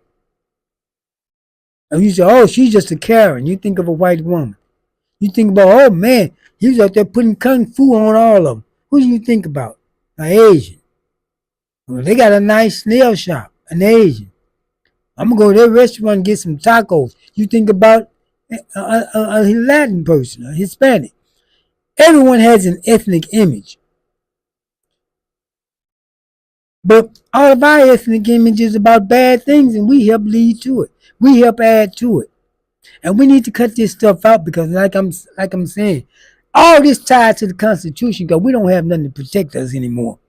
And you say, oh, she's just a Karen. You think of a white woman. You think about, oh man, he's out there putting kung fu on all of them. Who do you think about? An Asian. Well, they got a nice nail shop, an Asian. I'm going to go to their restaurant and get some tacos. You think about a Latin person, a Hispanic. Everyone has an ethnic image. But all of our ethnic image is about bad things, and we help lead to it. We help add to it. And we need to cut this stuff out because like I'm saying, all this ties to the Constitution because we don't have nothing to protect us anymore.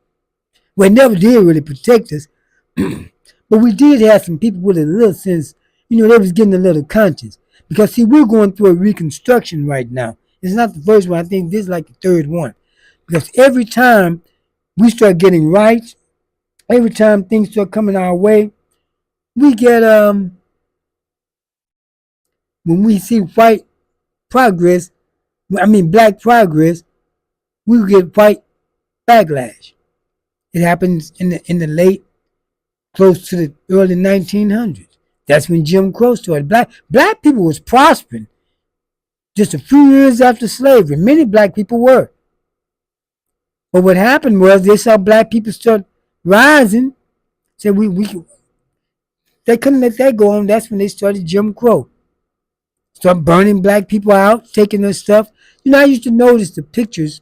Well, it never did really protect us. But we did have some people with a little sense, they was getting a little conscience. Because see, we're going through a reconstruction right now. It's not the first one. I think this is like the third one. Because every time we start getting right, every time things start coming our way, we get when we see black progress, we get white backlash. It happens in the late close to the early 1900s. That's when Jim Crow started. Black people was prospering just a few years after slavery. Many black people were. But what happened was they saw black people start rising. Said they couldn't let that go on. That's when they started Jim Crow. Start burning black people out, taking their stuff. You know, I used to notice the pictures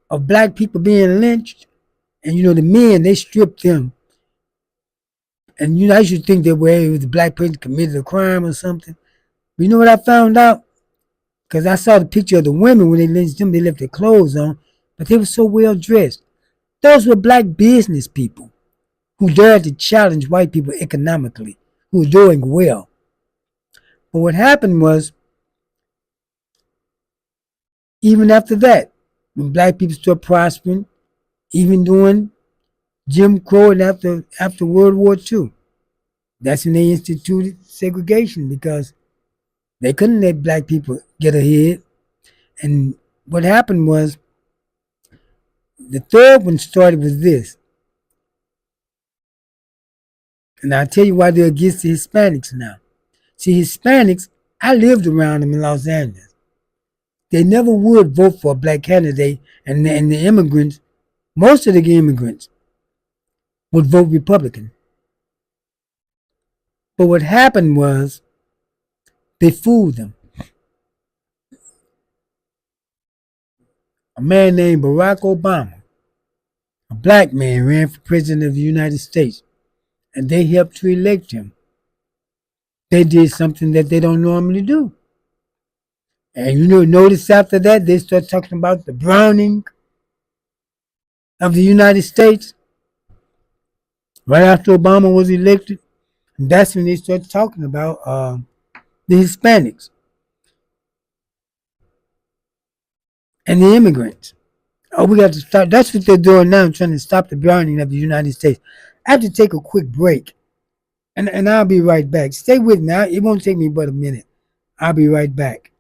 of black people being lynched, and the men, they stripped them. And I used to think that it was the black person committed a crime or something. But you know what I found out? Because I saw the picture of the women when they lynched them, they left their clothes on, but they were so well dressed. Those were black business people who dared to challenge white people economically, who were doing well. But what happened was, even after that, when black people started prospering, even during Jim Crow and after World War II, that's when they instituted segregation, because they couldn't let black people get ahead. And what happened was, the third one started with this. And I'll tell you why they're against the Hispanics now. See, Hispanics, I lived around them in Los Angeles. They never would vote for a black candidate, and the immigrants, most of the immigrants, would vote Republican. But what happened was, they fooled them. A man named Barack Obama, a black man, ran for president of the United States, and they helped to elect him. They did something that they don't normally do. And notice after that, they start talking about the Browning of the United States. Right after Obama was elected, and that's when they started talking about the Hispanics and the immigrants. Oh, we got to stop. That's what they're doing now, trying to stop the Browning of the United States. I have to take a quick break, and I'll be right back. Stay with me. It won't take me but a minute. I'll be right back.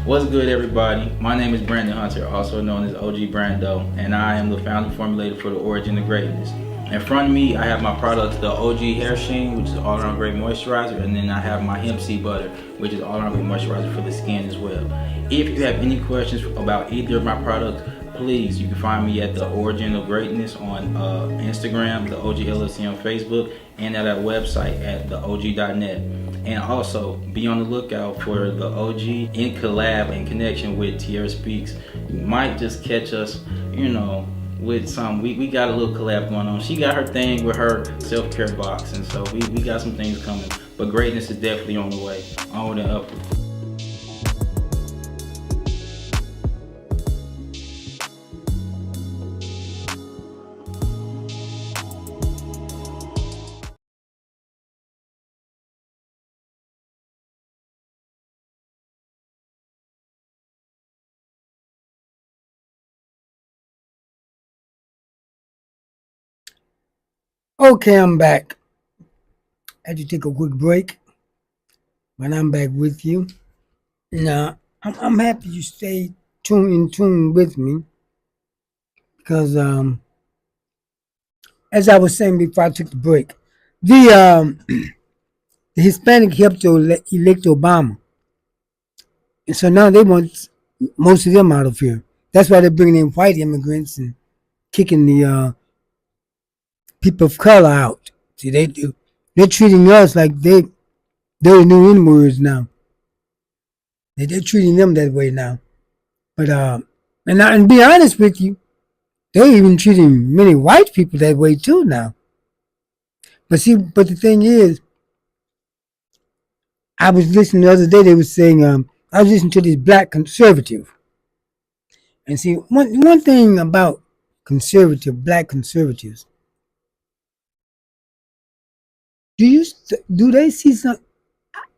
What's good, everybody? My name is Brandon Hunter, also known as OG Brando, and I am the founding formulator for the Origin of Greatness. In front of me, I have my products, the OG Hair Sheen, which is all-around great moisturizer, and then I have my hemp seed butter, which is all-around great moisturizer for the skin as well. If you have any questions about either of my products, please, you can find me at the Origin of Greatness on Instagram, the OG LLC on Facebook, and at our website at theog.net. And also be on the lookout for the OG in collab in connection with Tierra Speaks. You might just catch us, with some, we got a little collab going on. She got her thing with her self-care box, and so we got some things coming. But greatness is definitely on the way, onward and upward. Okay, I'm back. I had to take a quick break, but I'm back with you. Now, I'm happy you stay in tune with me, because as I was saying before I took the break, the the Hispanic helped to elect Obama, and so now they want most of them out of here. That's why they're bringing in white immigrants and kicking the people of color out. See, they're treating us like they're the new N-words now. They're treating them that way now. But and be honest with you, they're even treating many white people that way too now. But the thing is, I was listening the other day. They were saying I was listening to this black conservative, and see one thing about black conservatives. Do they see some?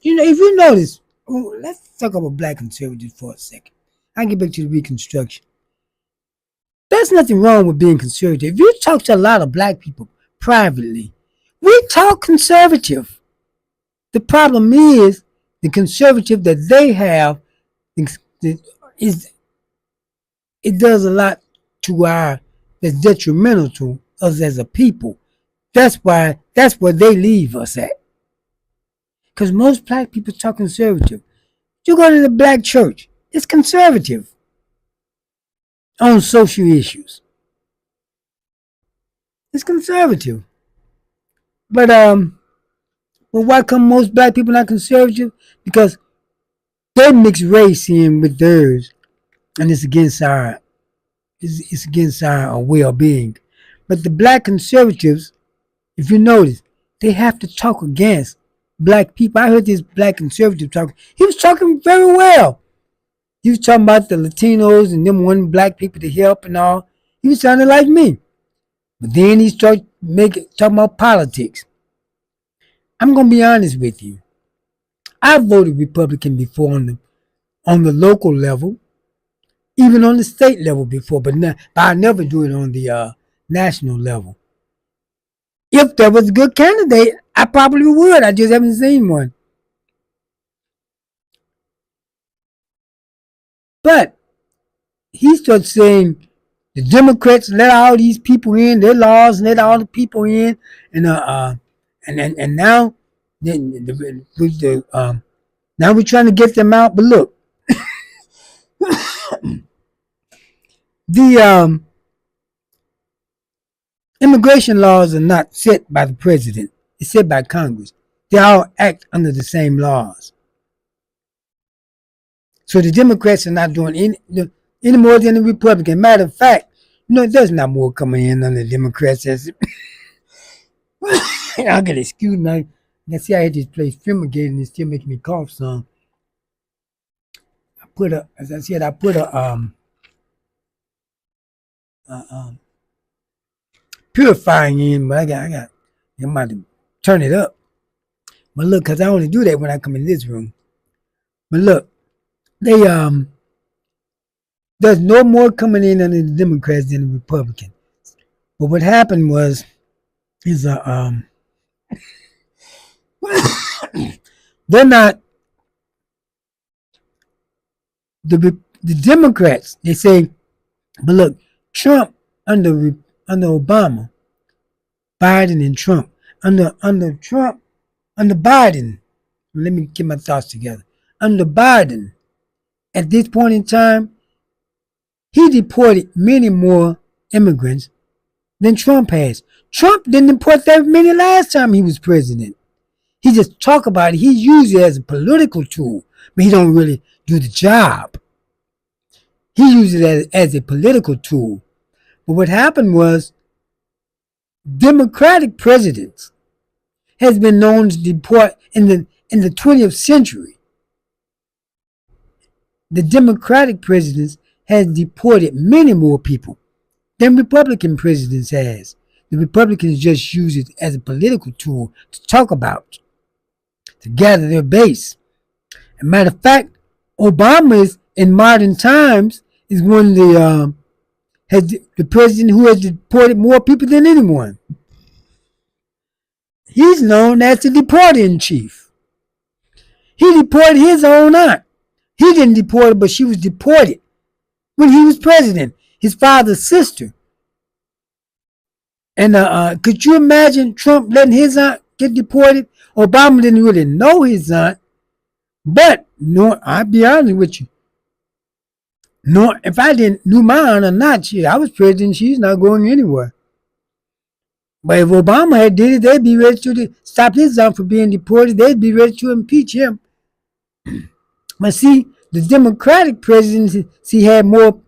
If you notice, let's talk about black conservatives for a second. I'll get back to the Reconstruction. There's nothing wrong with being conservative. If you talk to a lot of black people privately, we talk conservative. The problem is The conservative that they have is it does a lot to our that's detrimental to us as a people. That's where they leave us at. Because most black people talk conservative. You go to the black church, it's conservative on social issues. It's conservative. But why come most black people not conservative? Because they mix race in with theirs, and it's against our well-being. But the black conservatives, if you notice, they have to talk against black people. I heard this black conservative talking. He was talking very well. He was talking about the Latinos and them wanting black people to help and all. He was sounding like me. But then he started talking about politics. I'm gonna be honest with you. I voted Republican before on the local level, even on the state level before, but I never do it on the national level. If there was a good candidate, I probably would. I just haven't seen one. But he started saying the Democrats let all these people in, their laws let all the people in, and now now we're trying to get them out. But look, the immigration laws are not set by the president; it's set by Congress. They all act under the same laws. So the Democrats are not doing any more than the Republicans. Matter of fact, there's not more coming in on the Democrats. I gotta excuse me. I see I had this place fumigated and it's still making me cough some. I put a purifying in, but I'm about to turn it up. But look, cause I only do that when I come in this room. But look, there's no more coming in under the Democrats than the Republicans. But what happened is they're not the Democrats. They say, but look, Trump under Obama, Biden and Trump under Biden. Let me get my thoughts together. Under Biden, at this point in time, he deported many more immigrants than Trump has. Trump didn't deport that many last time he was president. He just talk about it. He used it as a political tool, but he don't really do the job. He used it as a political tool. But what happened was Democratic presidents has been known to deport in the 20th century. The Democratic presidents has deported many more people than Republican presidents has. The Republicans just use it as a political tool to talk about, to gather their base. As a matter of fact, Obama is, in modern times, is one of the president who has deported more people than anyone. He's known as the deporter-in-chief. He deported his own aunt. He didn't deport her, but she was deported when he was president. His father's sister. And could you imagine Trump letting his aunt get deported? Obama didn't really know his aunt. But I'll be honest with you. If I didn't knew my aunt or not, I was president. She's not going anywhere. But if Obama had did it, they'd be ready to stop his aunt from being deported. They'd be ready to impeach him. But see, the Democratic presidency had more.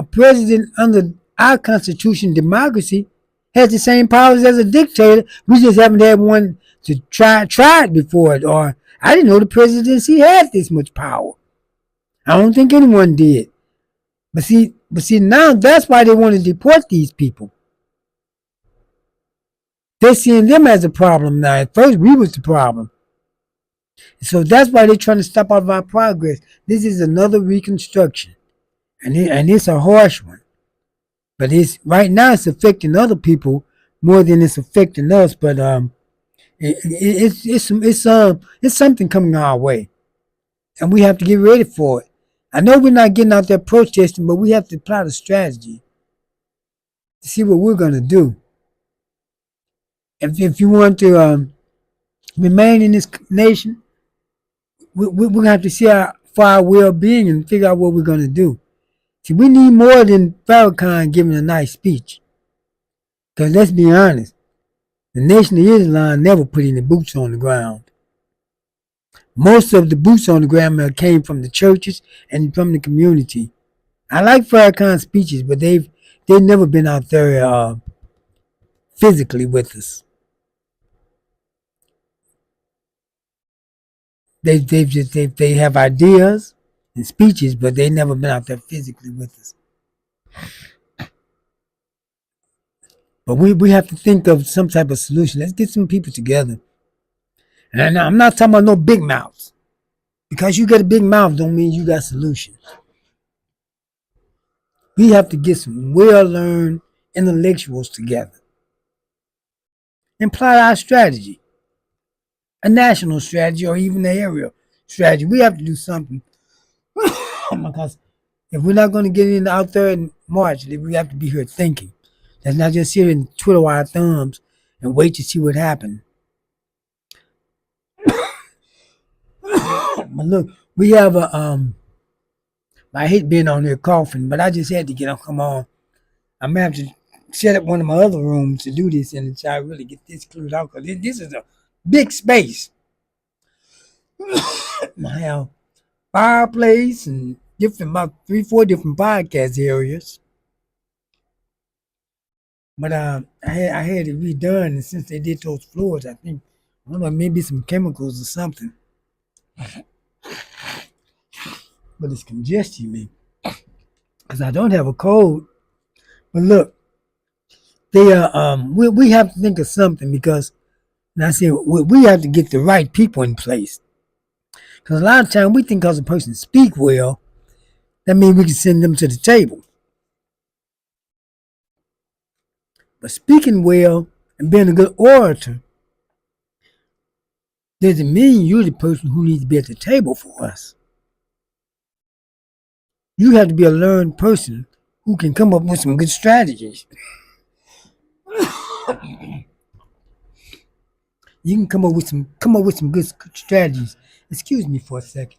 A president under our Constitution, democracy, has the same powers as a dictator. We just haven't had one to try it before. Or I didn't know the presidency had this much power. I don't think anyone did. But see, now that's why they want to deport these people. They're seeing them as a problem now. At first, we was the problem. So that's why they're trying to stop all of our progress. This is another reconstruction. And it's a harsh one. But right now it's affecting other people more than it's affecting us. But It's something coming our way, and we have to get ready for it. I know we're not getting out there protesting, but we have to apply the strategy to see what we're gonna do. If you want to remain in this nation, we're gonna have to see for our well-being and figure out what we're gonna do. See, we need more than Farrakhan giving a nice speech. Because let's be honest, the Nation of Islam never put any boots on the ground. Most of the boots on the ground came from the churches and from the community. I like Farrakhan's speeches, but they've never been out there physically with us. They have ideas and speeches, but they never been out there physically with us. But we have to think of some type of solution. Let's get some people together. And I'm not talking about no big mouths. Because you got a big mouth don't mean you got solutions. We have to get some well-learned intellectuals together and plot our strategy, a national strategy or even an area strategy. We have to do something because if we're not going to get out there and march, we have to be here thinking. Let's not just sit and twiddle our thumbs and wait to see what happens. But look, we have I hate being on here coughing, but I just had to come on. I'm gonna have to set up one of my other rooms to do this and try to really get this cleared out because this is a big space. I have fireplace and about 3-4 different podcast areas. But I had it redone, and since they did those floors, I think I don't know, maybe some chemicals or something. But it's congesting me because I don't have a cold. But look, we have to think of something because, and I said we have to get the right people in place. Because a lot of times we think because a person speak well, that means we can send them to the table. But speaking well and being a good orator doesn't mean you're the person who needs to be at the table for us. You have to be a learned person who can come up with some good strategies. You can come up with some good strategies. Excuse me for a second.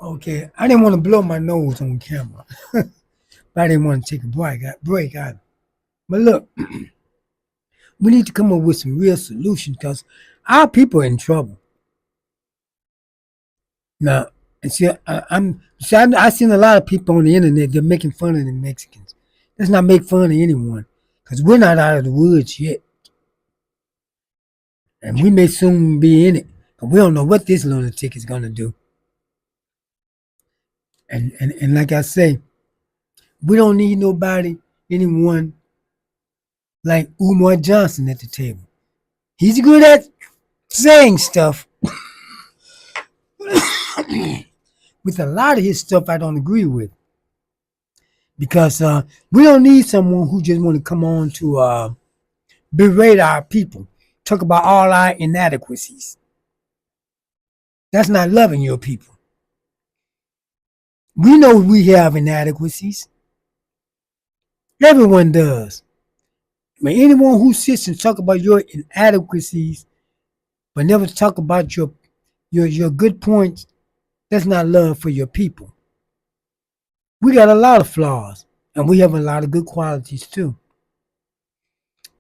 Okay, I didn't want to blow my nose on camera, but I didn't want to take a break either. But look, we need to come up with some real solutions because our people are in trouble. Now, and see, I've seen a lot of people on the internet. They're making fun of the Mexicans. Let's not make fun of anyone because we're not out of the woods yet, and we may soon be in it. But we don't know what this lunatic is going to do. And like I say, we don't need anyone like Umar Johnson at the table. He's good at saying stuff. With a lot of his stuff I don't agree with. Because we don't need someone who just want to come on to berate our people. Talk about all our inadequacies. That's not loving your people. We know we have inadequacies. Everyone does. But anyone who sits and talk about your inadequacies but never talk about your good points, that's not love for your people. We got a lot of flaws, and we have a lot of good qualities too.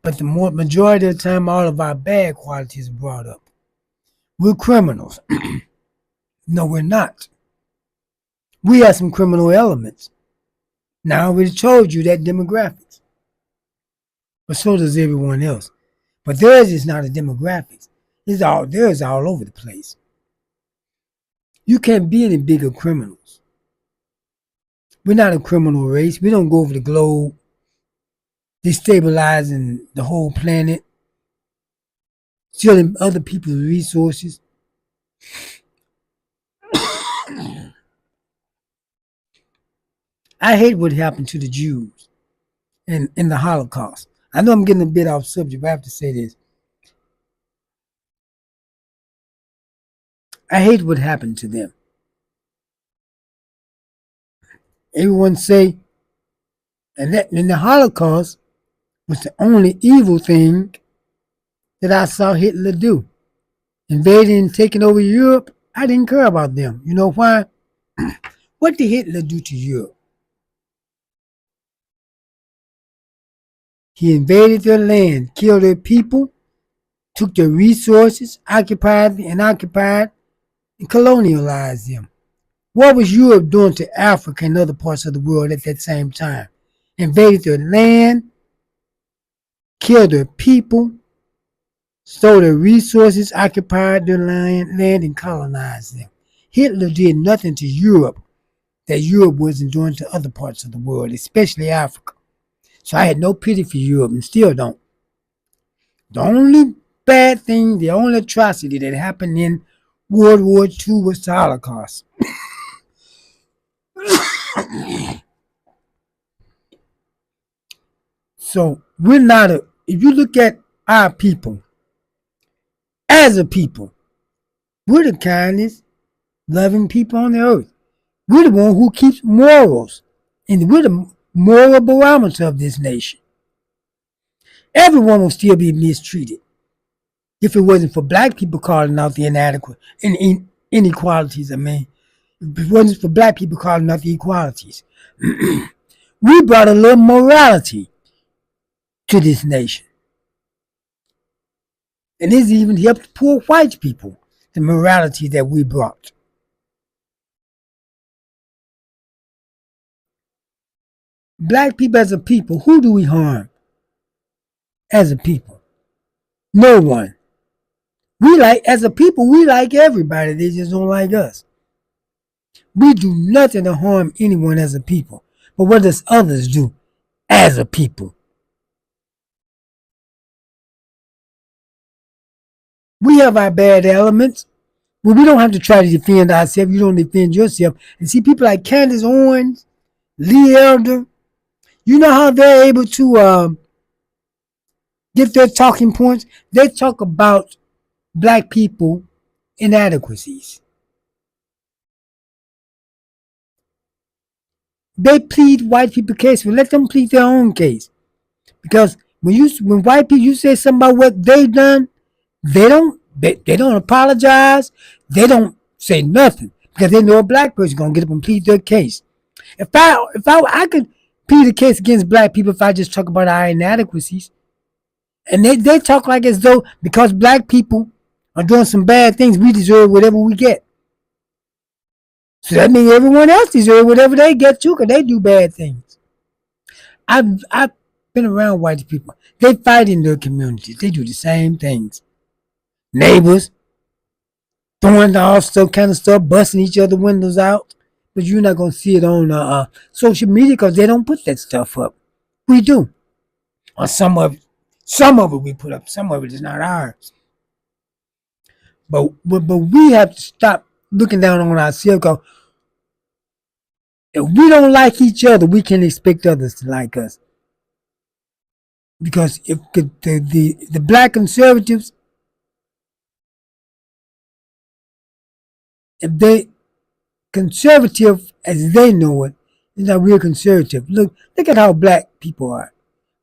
But the majority of the time, all of our bad qualities are brought up. We're criminals. No, we're not. We have some criminal elements. Now, I already told you that demographics. But so does everyone else. But theirs is not a demographics. Theirs all over the place. You can't be any bigger criminals. We're not a criminal race. We don't go over the globe destabilizing the whole planet, stealing other people's resources. I hate what happened to the Jews in the Holocaust. I know I'm getting a bit off subject, but I have to say this. I hate what happened to them. Everyone say, and that in the Holocaust was the only evil thing that I saw Hitler do. Invading and taking over Europe, I didn't care about them. You know why? What did Hitler do to Europe? He invaded their land, killed their people, took their resources, occupied and colonialized them. What was Europe doing to Africa and other parts of the world at that same time? Invaded their land, killed their people, stole their resources, occupied their land and colonized them. Hitler did nothing to Europe that Europe wasn't doing to other parts of the world, especially Africa. So I had no pity for Europe and still don't. The only bad thing, the only atrocity that happened in World War II was the Holocaust. So we're not if you look at our people, as a people, we're the kindest, loving people on the earth. We're the one who keeps morals, and we're the moral barometer of this nation. Everyone will still be mistreated if it wasn't for black people calling out the inequalities. If it wasn't for black people calling out the equalities. We brought a little morality to this nation. And this even helped poor white people, the morality that we brought. Black people as a people, who do we harm as a people? No one. As a people, we like everybody. They just don't like us. We do nothing to harm anyone as a people. But what does others do as a people? We have our bad elements, but we don't have to try to defend ourselves. You don't defend yourself. And see people like Candace Owens, Lee Elder, you know how they're able to get their talking points? They talk about black people inadequacies. They plead white people case, but let them plead their own case. Because when white people, you say something about what they've done, they don't apologize. They don't say nothing because they know a black person gonna get up and plead their case. If I could plead a case against black people if I just talk about our inadequacies, and they talk like as though because black people are doing some bad things, we deserve whatever we get. So that means everyone else deserves whatever they get too, because they do bad things. I've been around white people. They fight in their communities. They do the same things. Neighbors throwing off stuff, kind of stuff, busting each other windows out. But you're not gonna see it on social media because they don't put that stuff up. We do. Or some of it we put up. Some of it is not ours. But we have to stop looking down on ourselves because if we don't like each other, we can't expect others to like us. Because if the black conservatives, if they conservative as they know it, is not real conservative. Look at how black people are.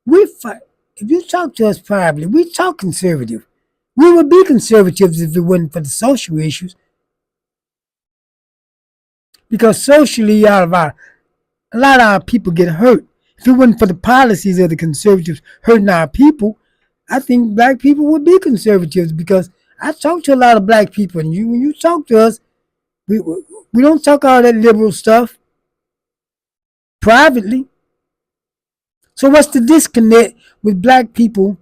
We fight. If you talk to us privately, we talk conservative. We would be conservatives if it wasn't for the social issues. Because socially, a lot of our people get hurt. If it wasn't for the policies of the conservatives hurting our people, I think black people would be conservatives. Because I talk to a lot of black people, and when you talk to us, we don't talk all that liberal stuff privately. So what's the disconnect with black people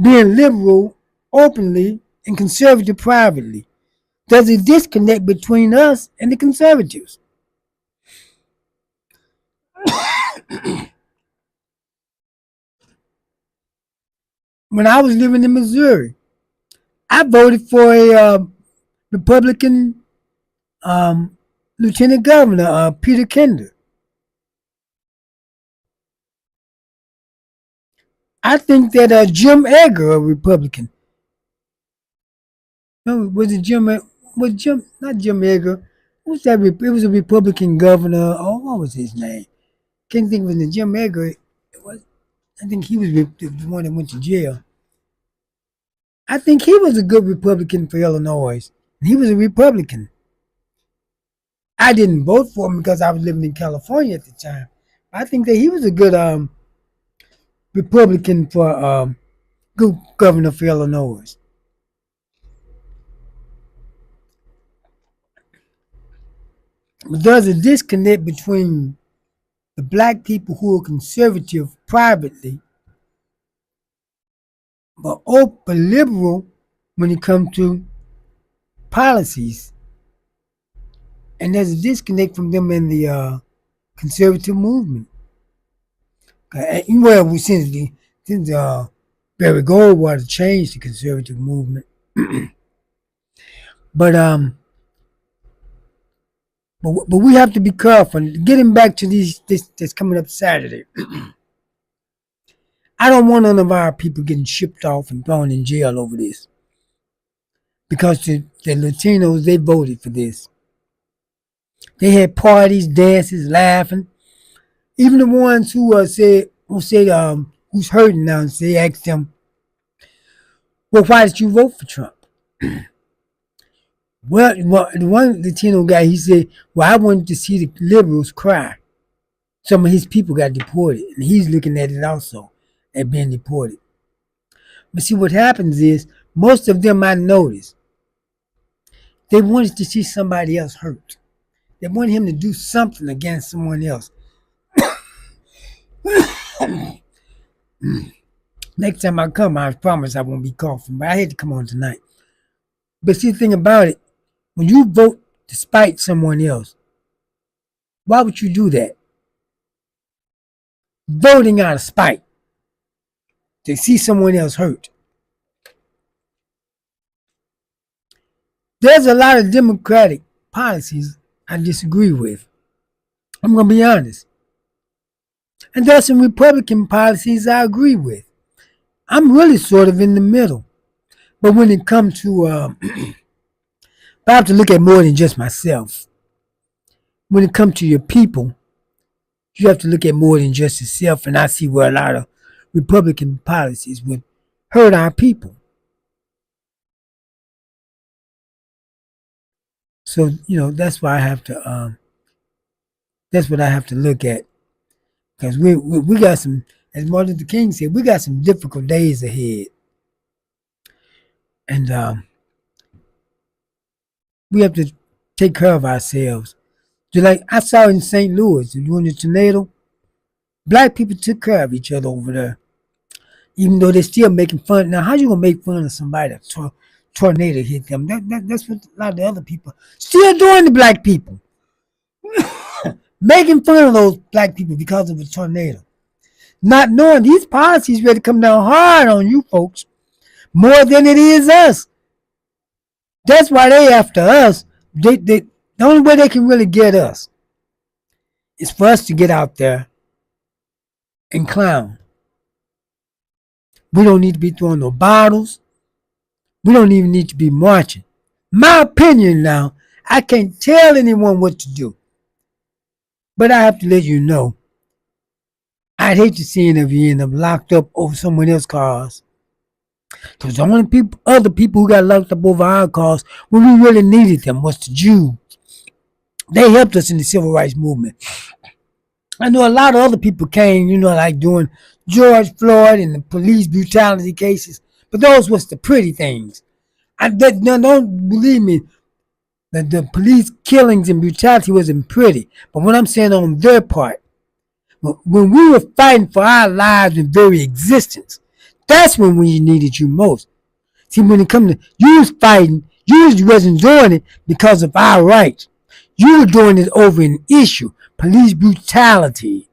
being liberal openly and conservative privately? There's a disconnect between us and the conservatives. when I was living in Missouri, I voted for a Republican Lieutenant Governor, Peter Kinder. I think that Jim Edgar, a Republican. No, was it Jim? Was Jim not Jim Edgar? What's that? It was a Republican governor. Oh, what was his name? Can't think of it. Jim Edgar. It was, I think he was the one that went to jail. I think he was a good Republican for Illinois. He was a Republican. I didn't vote for him because I was living in California at the time. I think that he was a good Republican for good governor for Illinois. But there's a disconnect between the black people who are conservative privately, but open liberal when it comes to policies. And there's a disconnect from them in the conservative movement. Well, since Barry Goldwater changed the conservative movement, but we have to be careful. Getting back to this that's coming up Saturday, I don't want none of our people getting shipped off and thrown in jail over this, because the Latinos, they voted for this. They had parties, dances, laughing. Even the ones who said who's hurting now, and they asked them, well, why did you vote for Trump? Well, the one Latino guy, he said, well, I wanted to see the liberals cry. Some of his people got deported, and he's looking at it also, at being deported. But see, what happens is, most of them, I noticed, they wanted to see somebody else hurt. They wanted him to do something against someone else. Next time I come, I promise I won't be coughing, but I had to come on tonight. But see, the thing about it, when you vote to spite someone else, why would you do that? Voting out of spite to see someone else hurt. There's a lot of Democratic policies I disagree with. I'm going to be honest. And there's some Republican policies I agree with. I'm really sort of in the middle. But when it comes to, I have to look at more than just myself. When it comes to your people, you have to look at more than just yourself. And I see where a lot of Republican policies would hurt our people. So, that's why I have to, that's what I have to look at. Because we got some, as Martin Luther King said, we got some difficult days ahead. And we have to take care of ourselves. Just like I saw in St. Louis during the tornado, black people took care of each other over there. Even though they're still making fun. Now, how you going to make fun of somebody that tornado hit them? That's what a lot of the other people still doing to black people. Making fun of those black people because of a tornado. Not knowing these policies ready to come down hard on you folks more than it is us. That's why they after us. The only way they can really get us is for us to get out there and clown. We don't need to be throwing no bottles. We don't even need to be marching. My opinion now, I can't tell anyone what to do. But I have to let you know, I'd hate to see any of you end up locked up over someone else's cars. Because the only other people who got locked up over our cause when we really needed them was the Jews. They helped us in the civil rights movement. I know a lot of other people came, like doing George Floyd and the police brutality cases. But those was the pretty things. Don't believe me. The police killings and brutality wasn't pretty. But what I'm saying on their part, when we were fighting for our lives and very existence, that's when we needed you most. See, when it comes to you was fighting, you wasn't doing it because of our rights. You were doing it over an issue, police brutality,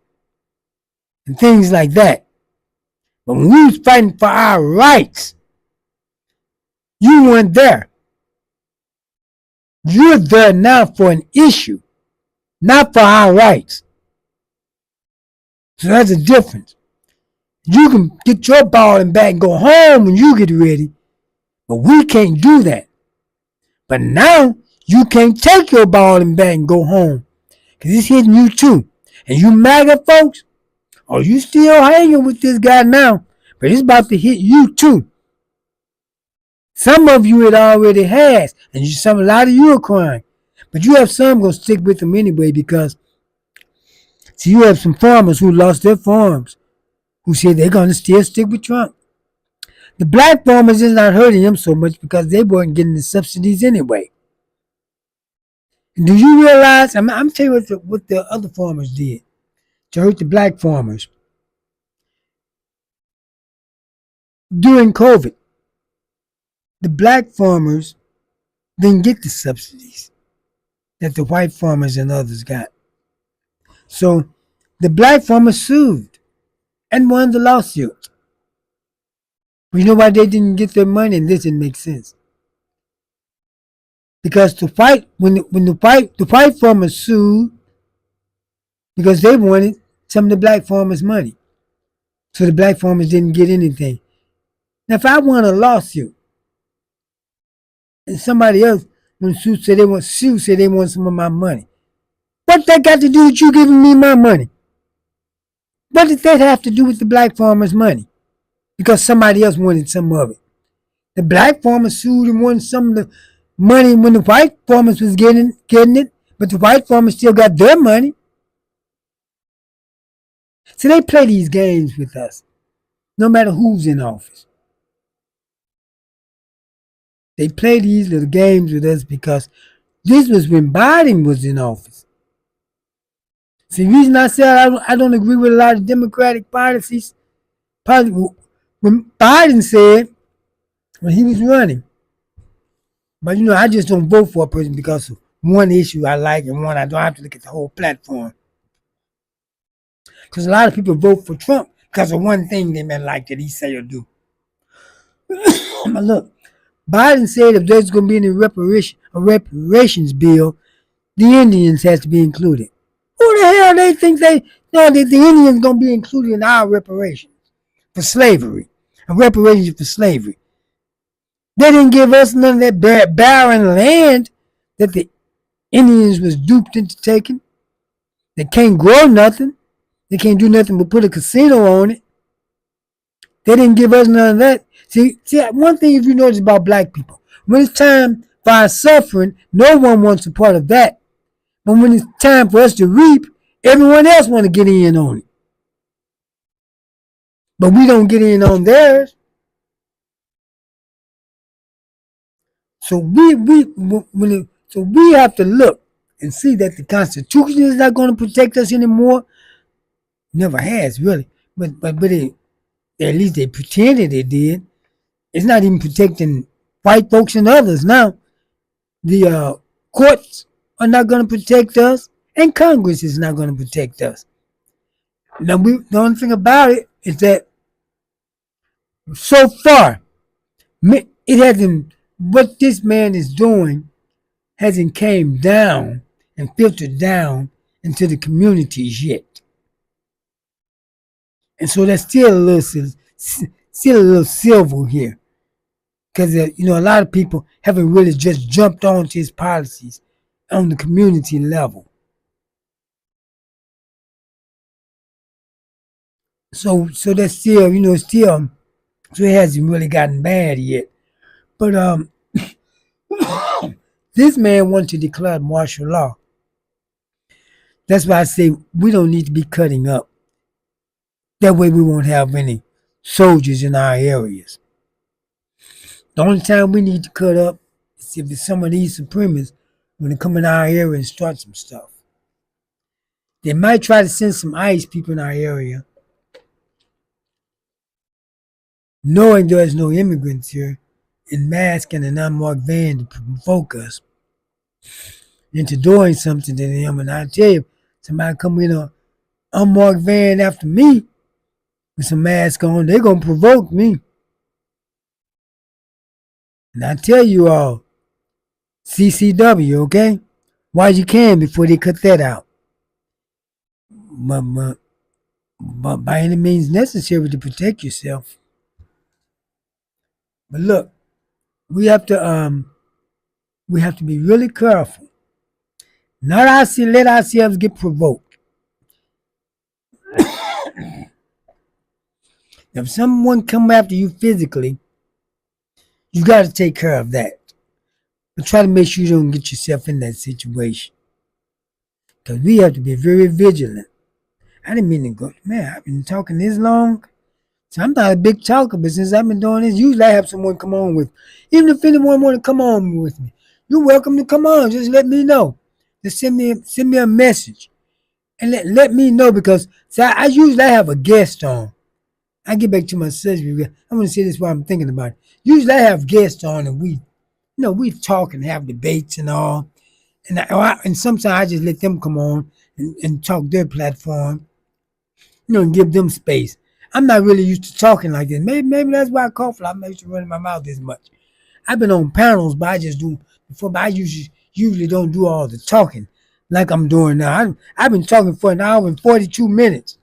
and things like that. But when we was fighting for our rights, you weren't there. You're there now for an issue, not for our rights. So that's a difference. You can get your ball and bat and go home when you get ready, but we can't do that. But now you can't take your ball and bat and go home because it's hitting you too. And you MAGA folks, or you still hanging with this guy now, but it's about to hit you too. Some of you it already has, and a lot of you are crying. But you have some going to stick with them anyway because, see, you have some farmers who lost their farms, who said they're going to still stick with Trump. The black farmers is not hurting them so much because they weren't getting the subsidies anyway. And do you realize, I'm telling you what the other farmers did to hurt the black farmers. During COVID, the black farmers didn't get the subsidies that the white farmers and others got. So the black farmers sued and won the lawsuit. You know why they didn't get their money? And this didn't make sense. Because the white farmers sued because they wanted some of the black farmers' money. So the black farmers didn't get anything. Now if I won a lawsuit and somebody else when Sue said they want some of my money, what that got to do with you giving me my money? What did that have to do with the black farmers' money? Because somebody else wanted some of it. The black farmers sued and wanted some of the money when the white farmers was getting it, but the white farmers still got their money. So they play these games with us, no matter who's in office. They play these little games with us because this was when Biden was in office. See, the reason I said I don't agree with a lot of Democratic policies, when Biden said, when he was running, but I just don't vote for a person because of one issue I like and one I don't have to look at the whole platform. Because a lot of people vote for Trump because of one thing they may like that he say or do. But look, Biden said if there's going to be any reparations bill, the Indians has to be included. Who the hell they think that the Indians going to be included in our reparations for slavery, and reparations for slavery? They didn't give us none of that barren land that the Indians was duped into taking. They can't grow nothing. They can't do nothing but put a casino on it. They didn't give us none of that. See, one thing if you notice about black people, when it's time for our suffering, no one wants a part of that. But when it's time for us to reap, everyone else want to get in on it. But we don't get in on theirs. So we have to look and see that the Constitution is not going to protect us anymore. Never has, really. But at least they pretended it did. It's not even protecting white folks and others now. The courts are not going to protect us, and Congress is not going to protect us. Now, the only thing about it is that so far, it hasn't. What this man is doing hasn't came down and filtered down into the communities yet. And so there's still a little silver here. Because, a lot of people haven't really just jumped onto his policies on the community level. So that's still, so it hasn't really gotten bad yet. But this man wants to declare martial law. That's why I say we don't need to be cutting up. That way we won't have any soldiers in our areas. The only time we need to cut up is if it's some of these supremacists when they come in our area and start some stuff. They might try to send some ICE people in our area, knowing there's no immigrants here, in mask and an unmarked van to provoke us into doing something to them. And I tell you, somebody come in an unmarked van after me, with some mask on, they're going to provoke me. And I tell you all, CCW, okay? While you can before they cut that out. But by any means necessary to protect yourself. But look, we have to be really careful. Not let ourselves get provoked. If someone come after you physically, you got to take care of that. But try to make sure you don't get yourself in that situation. Because we have to be very vigilant. I didn't mean to go, man, I've been talking this long. So I'm not a big talker, but since I've been doing this, usually I have someone come on with me. Even if anyone want to come on with me, you're welcome to come on. Just let me know. Just send me a message. And let me know, because see, I usually have a guest on. I get back to my surgery. I'm going to say this while I'm thinking about it. Usually I have guests on and we talk and have debates and all. And sometimes I just let them come on and talk their platform, and give them space. I'm not really used to talking like this. Maybe that's why I cough. I'm not used to running my mouth this much. I've been on panels, but I just do before. But I usually don't do all the talking like I'm doing now. I've been talking for an hour and 42 minutes.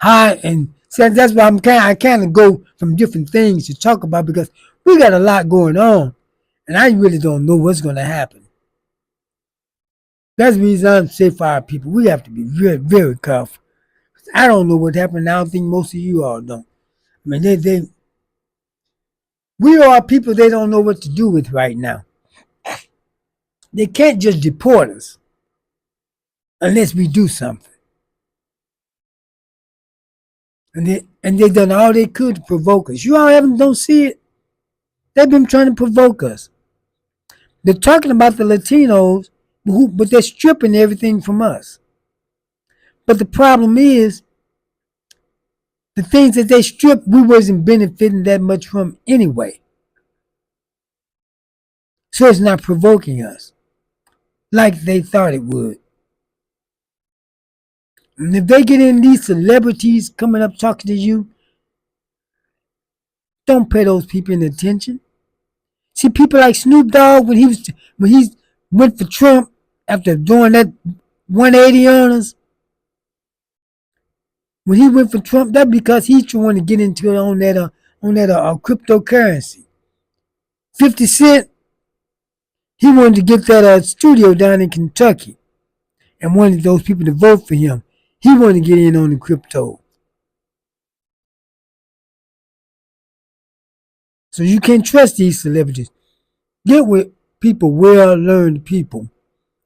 Hi, and so that's why I kind of go from different things to talk about, because we got a lot going on, and I really don't know what's going to happen. That's the reason I'm saying for our people, we have to be very, very careful. I don't know what happened. I don't think most of you all don't. I mean, we are people they don't know what to do with right now. They can't just deport us unless we do something. And they've done all they could to provoke us. You all don't see it. They've been trying to provoke us. They're talking about the Latinos, but they're stripping everything from us. But the problem is, the things that they stripped, we wasn't benefiting that much from anyway. So it's not provoking us like they thought it would. And if they get in these celebrities coming up talking to you, don't pay those people any attention. See, people like Snoop Dogg, when he went for Trump after doing that 180 on us, when he went for Trump, that's because he's trying to get into it on that cryptocurrency. 50 Cent, he wanted to get that studio down in Kentucky and wanted those people to vote for him. He wanted to get in on the crypto. So you can't trust these celebrities. Get with people, well-learned people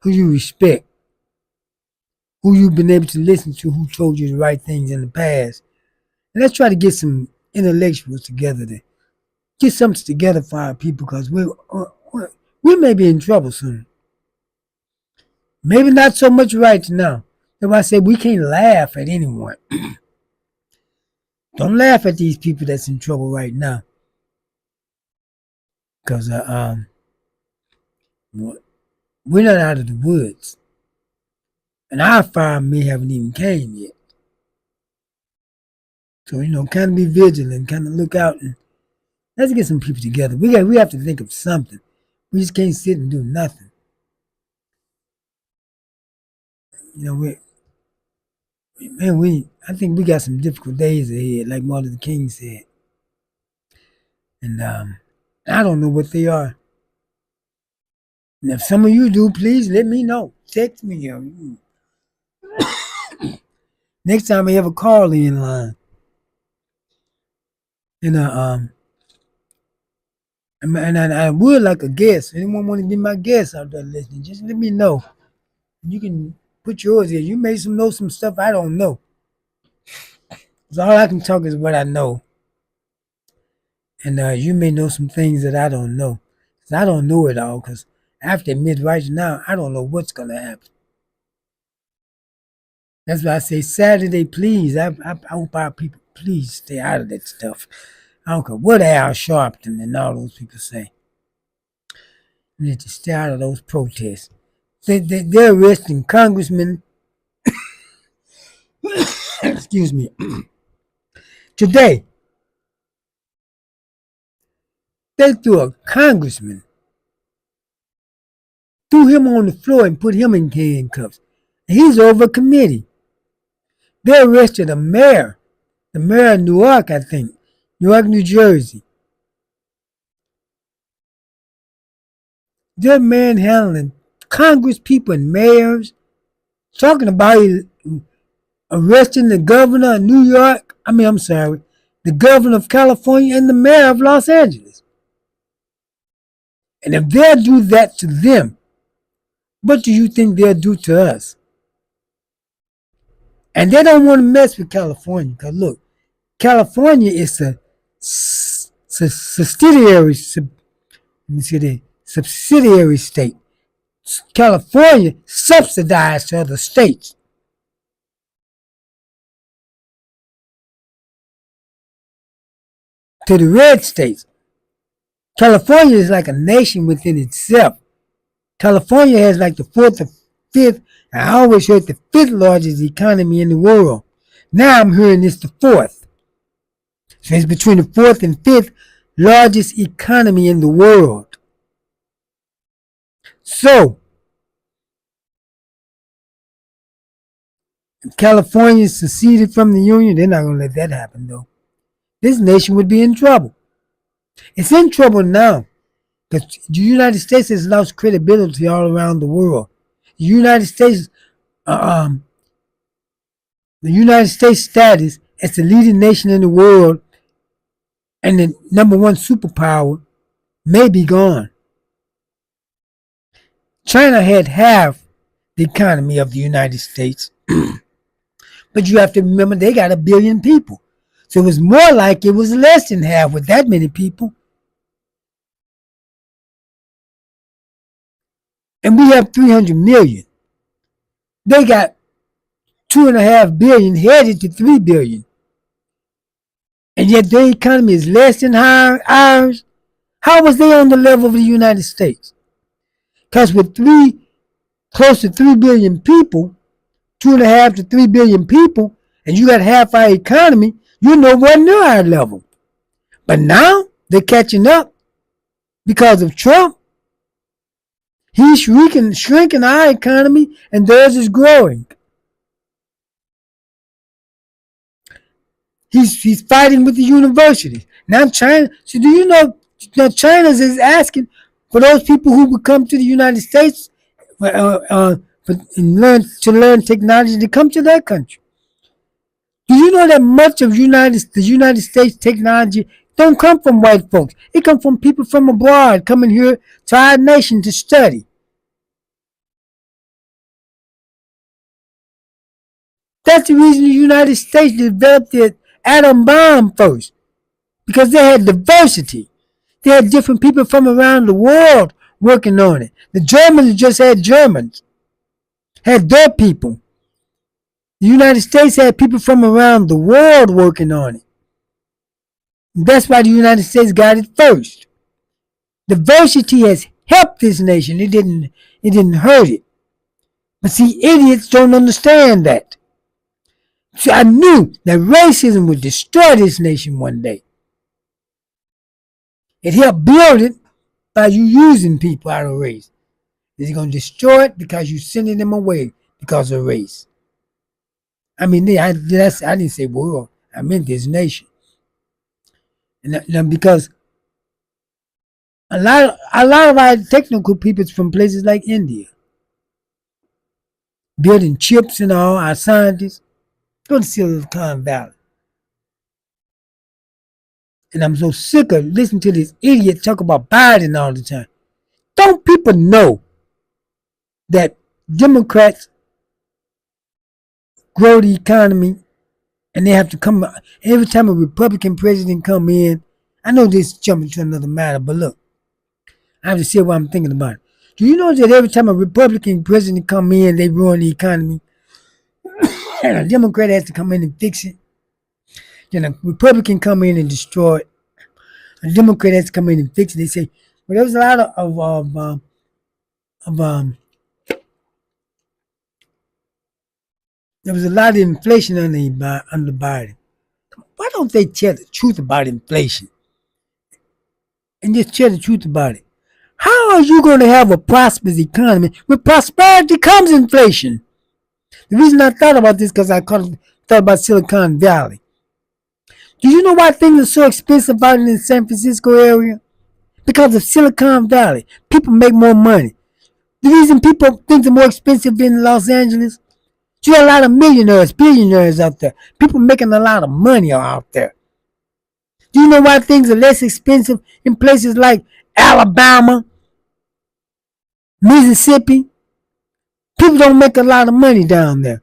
who you respect, who you've been able to listen to, who told you the right things in the past. And let's try to get some intellectuals together to get something together for our people, because we may be in trouble soon. Maybe not so much right now. That's why I say we can't laugh at anyone. Don't laugh at these people that's in trouble right now. Because we're not out of the woods. And our fire may haven't even came yet. So, kind of be vigilant, kind of look out, and let's get some people together. We have to think of something. We just can't sit and do nothing. I think we got some difficult days ahead, like Martin Luther King said. And I don't know what they are. And if some of you do, please let me know. Text me. Next time I have a call in line. And I would like a guest. Anyone want to be my guest out there listening? Just let me know. You can put yours here. You may know some stuff I don't know. So all I can talk is what I know. And you may know some things that I don't know. Because I don't know it all. Because I have to admit right now, I don't know what's going to happen. That's why I say Saturday, please. I hope our people please stay out of that stuff. I don't care what Al Sharpton and all those people say. You need to stay out of those protests. They're arresting congressmen, excuse excuse me, today they threw a congressman, threw him on the floor and put him in handcuffs. And he's over a committee. They arrested the mayor of New York, I think, Newark, New Jersey. They're manhandling Congress people and mayors, talking about arresting the governor of New York. The governor of California and the mayor of Los Angeles. And if they'll do that to them, what do you think they'll do to us? And they don't want to mess with California because look, California is a subsidiary state. California subsidized other states. To the red states. California is like a nation within itself. California has like the fourth or fifth, I always heard the fifth largest economy in the world. Now I'm hearing it's the fourth. So it's between the fourth and fifth largest economy in the world. So, if California seceded from the Union, they're not going to let that happen though. This nation would be in trouble. It's in trouble now because the United States has lost credibility all around the world. The United States status as the leading nation in the world and the number one superpower may be gone. China had half the economy of the United States. But you have to remember they got 1 billion people. So it was more like it was less than half with that many people. And we have 300 million. They got 2.5 billion headed to 3 billion. And yet their economy is less than ours. How was they on the level of the United States? Because with close to 3 billion people, 2.5 to 3 billion people, and you got half our economy, you're nowhere near our level. But now they're catching up because of Trump. He's shrinking our economy, and theirs is growing. He's fighting with the universities. Now China, so do you know, now China is asking for those people who would come to the United States and learn technology to come to their country. Do you know that much of the United States technology don't come from white folks? It comes from people from abroad coming here to our nation to study. That's the reason the United States developed the atom bomb first. Because they had diversity. They had different people from around the world working on it. The Germans just had Germans. Had their people. The United States had people from around the world working on it. That's why the United States got it first. Diversity has helped this nation. It didn't hurt it. But see, idiots don't understand that. So I knew that racism would destroy this nation one day. It helped build it by you using people out of race. It's going to destroy it because you're sending them away because of race. I mean, I didn't say world. I meant this nation. And because a lot of our technical people is from places like India. Building chips and all, our scientists. Go to Silicon Valley. And I'm so sick of listening to this idiot talk about Biden all the time. Don't people know that Democrats grow the economy and they have to come every time a Republican president come in? I know this is jumping to another matter, but look, I have to say what I'm thinking about it. Do you know that every time a Republican president come in, they ruin the economy? And a Democrat has to come in and fix it. Then a Republican come in and destroy it. A Democrat has to come in and fix it. They say, well, there was a lot There was a lot of inflation under Biden. Why don't they tell the truth about inflation and just tell the truth about it? How are you going to have a prosperous economy? With prosperity comes inflation. The reason I thought about this because I thought about Silicon Valley. Do you know why things are so expensive out in the San Francisco area? Because of Silicon Valley. People make more money. The reason things are more expensive in Los Angeles, you got a lot of millionaires, billionaires out there. People making a lot of money out there. Do you know why things are less expensive in places like Alabama, Mississippi? People don't make a lot of money down there.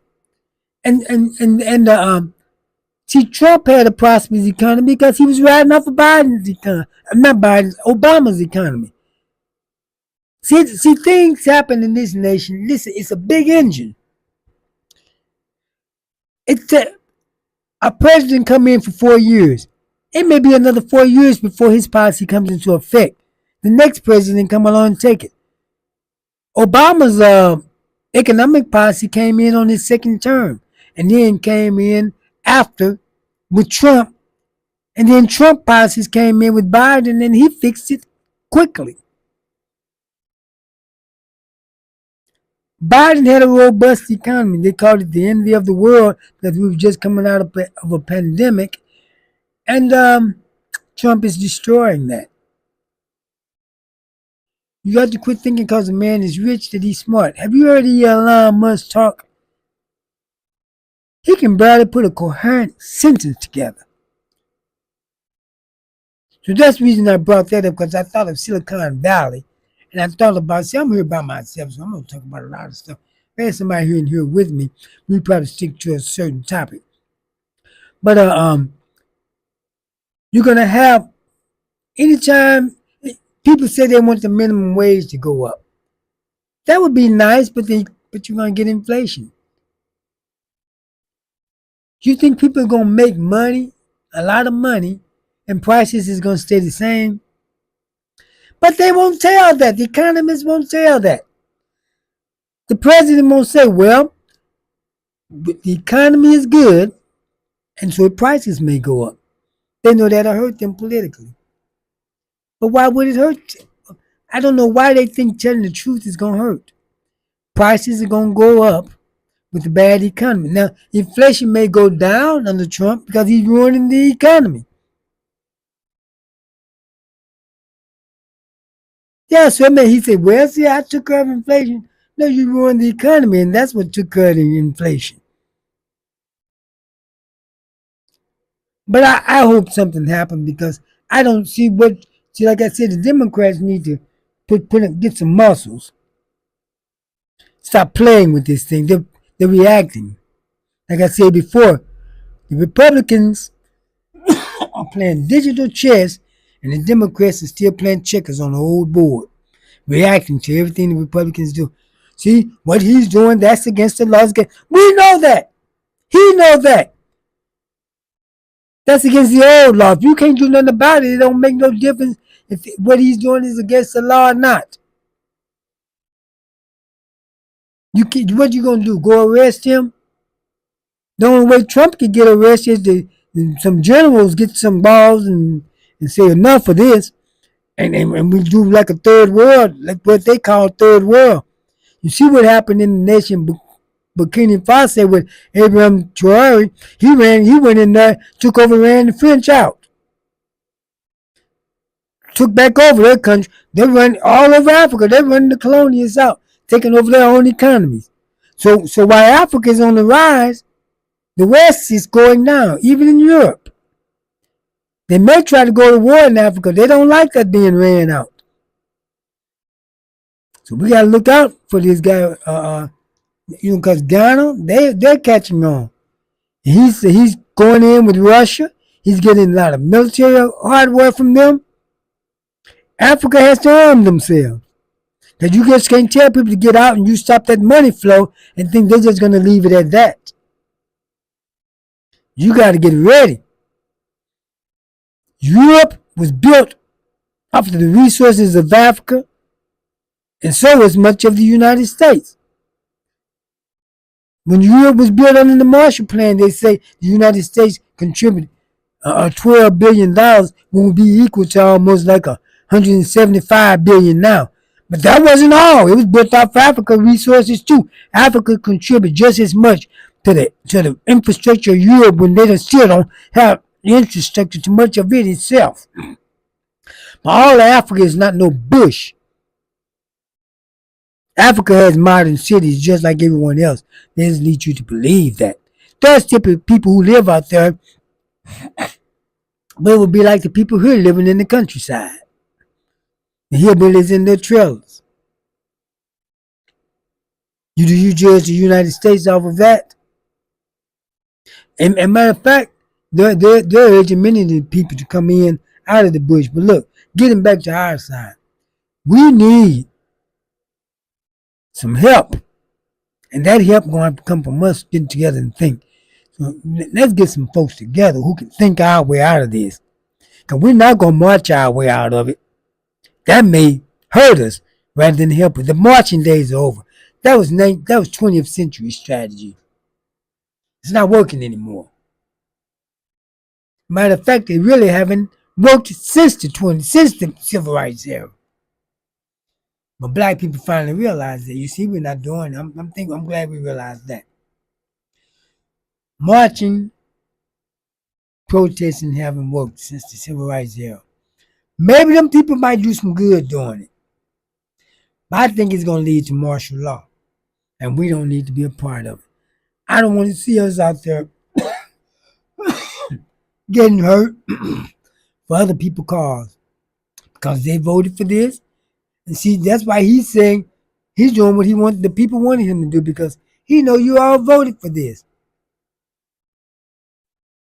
See, Trump had a prosperous economy because he was riding off of Biden's economy. Not Biden's, Obama's economy. See, things happen in this nation. Listen, it's a big engine. A president come in for 4 years. It may be another 4 years before his policy comes into effect. The next president come along and take it. Obama's economic policy came in on his second term, and then came in after with Trump, and then Trump policies came in with Biden, and he fixed it quickly. Biden had a robust economy. They called it the envy of the world because we were just coming out of a pandemic, and Trump is destroying that. You got to quit thinking because a man is rich that he's smart. Have you heard Elon Musk talk? He can barely put a coherent sentence together. So that's the reason I brought that up, because I thought of Silicon Valley, and I thought about, see, I'm here by myself, so I'm going to talk about a lot of stuff. If there's somebody here with me, we probably stick to a certain topic. But you're going to have, anytime people say they want the minimum wage to go up, that would be nice, but you're going to get inflation. You think people are going to make money, a lot of money, and prices is going to stay the same? But they won't tell that. The economists won't tell that. The president won't say, well, the economy is good, and so prices may go up. They know that'll hurt them politically. But why would it hurt them? I don't know why they think telling the truth is going to hurt. Prices are going to go up with the bad economy. Now, inflation may go down under Trump because he's ruining the economy. Yeah, so he said, well, see, I took care of inflation. No, you ruined the economy, and that's what took care of the inflation. But I hope something happened, because I don't see like I said, the Democrats need to get some muscles. Stop playing with this thing. They're reacting. Like I said before, the Republicans are playing digital chess, and the Democrats are still playing checkers on the old board, reacting to everything the Republicans do. See, what he's doing, that's against the laws. We know that. He knows that. That's against the old law. If you can't do nothing about it, it don't make no difference if what he's doing is against the law or not. What you gonna do? Go arrest him? The only way Trump could get arrested is some generals get some balls and say enough of this, and we do like a third world, like what they call third world. You see what happened in the nation Burkina Faso with Ibrahim Traore. He went in there, took over, ran the French out, took back over their country. They run all over Africa. They run the colonials out, taking over their own economies. So while Africa is on the rise, the West is going down, even in Europe. They may try to go to war in Africa. They don't like that being ran out. So we got to look out for this guy, because Ghana, they're catching on. He's going in with Russia. He's getting a lot of military hardware from them. Africa has to arm themselves. Because you just can't tell people to get out and you stop that money flow and think they're just going to leave it at that. You got to get ready. Europe was built off of the resources of Africa, and so was much of the United States. When Europe was built under the Marshall Plan, they say the United States contributed $12 billion, will be equal to almost like $175 billion now. But that wasn't all. It was built off Africa resources too. Africa contributed just as much to the infrastructure of Europe when they still don't have the infrastructure too much of it itself. But all of Africa is not no bush. Africa has modern cities just like everyone else. They just need you to believe that. There's typical people who live out there, but it would be like the people here living in the countryside. The hillbillies in their trailers. You judge the United States off of that? And matter of fact, they're urging many of the people to come in out of the bush. But look, getting back to our side, we need some help. And that help going to come from us getting together and think. So let's get some folks together who can think our way out of this. Because we're not going to march our way out of it. That may hurt us rather than help us. The marching days are over. That was 20th century strategy. It's not working anymore. Matter of fact, they really haven't worked since the civil rights era. But black people finally realized that. You see, we're not doing it. I'm glad we realized that. Marching, protesting haven't worked since the civil rights era. Maybe them people might do some good doing it. But I think it's going to lead to martial law. And we don't need to be a part of it. I don't want to see us out there getting hurt for other people's cause. Because they voted for this. And see, that's why he's saying he's doing what the people wanted him to do, because he know you all voted for this.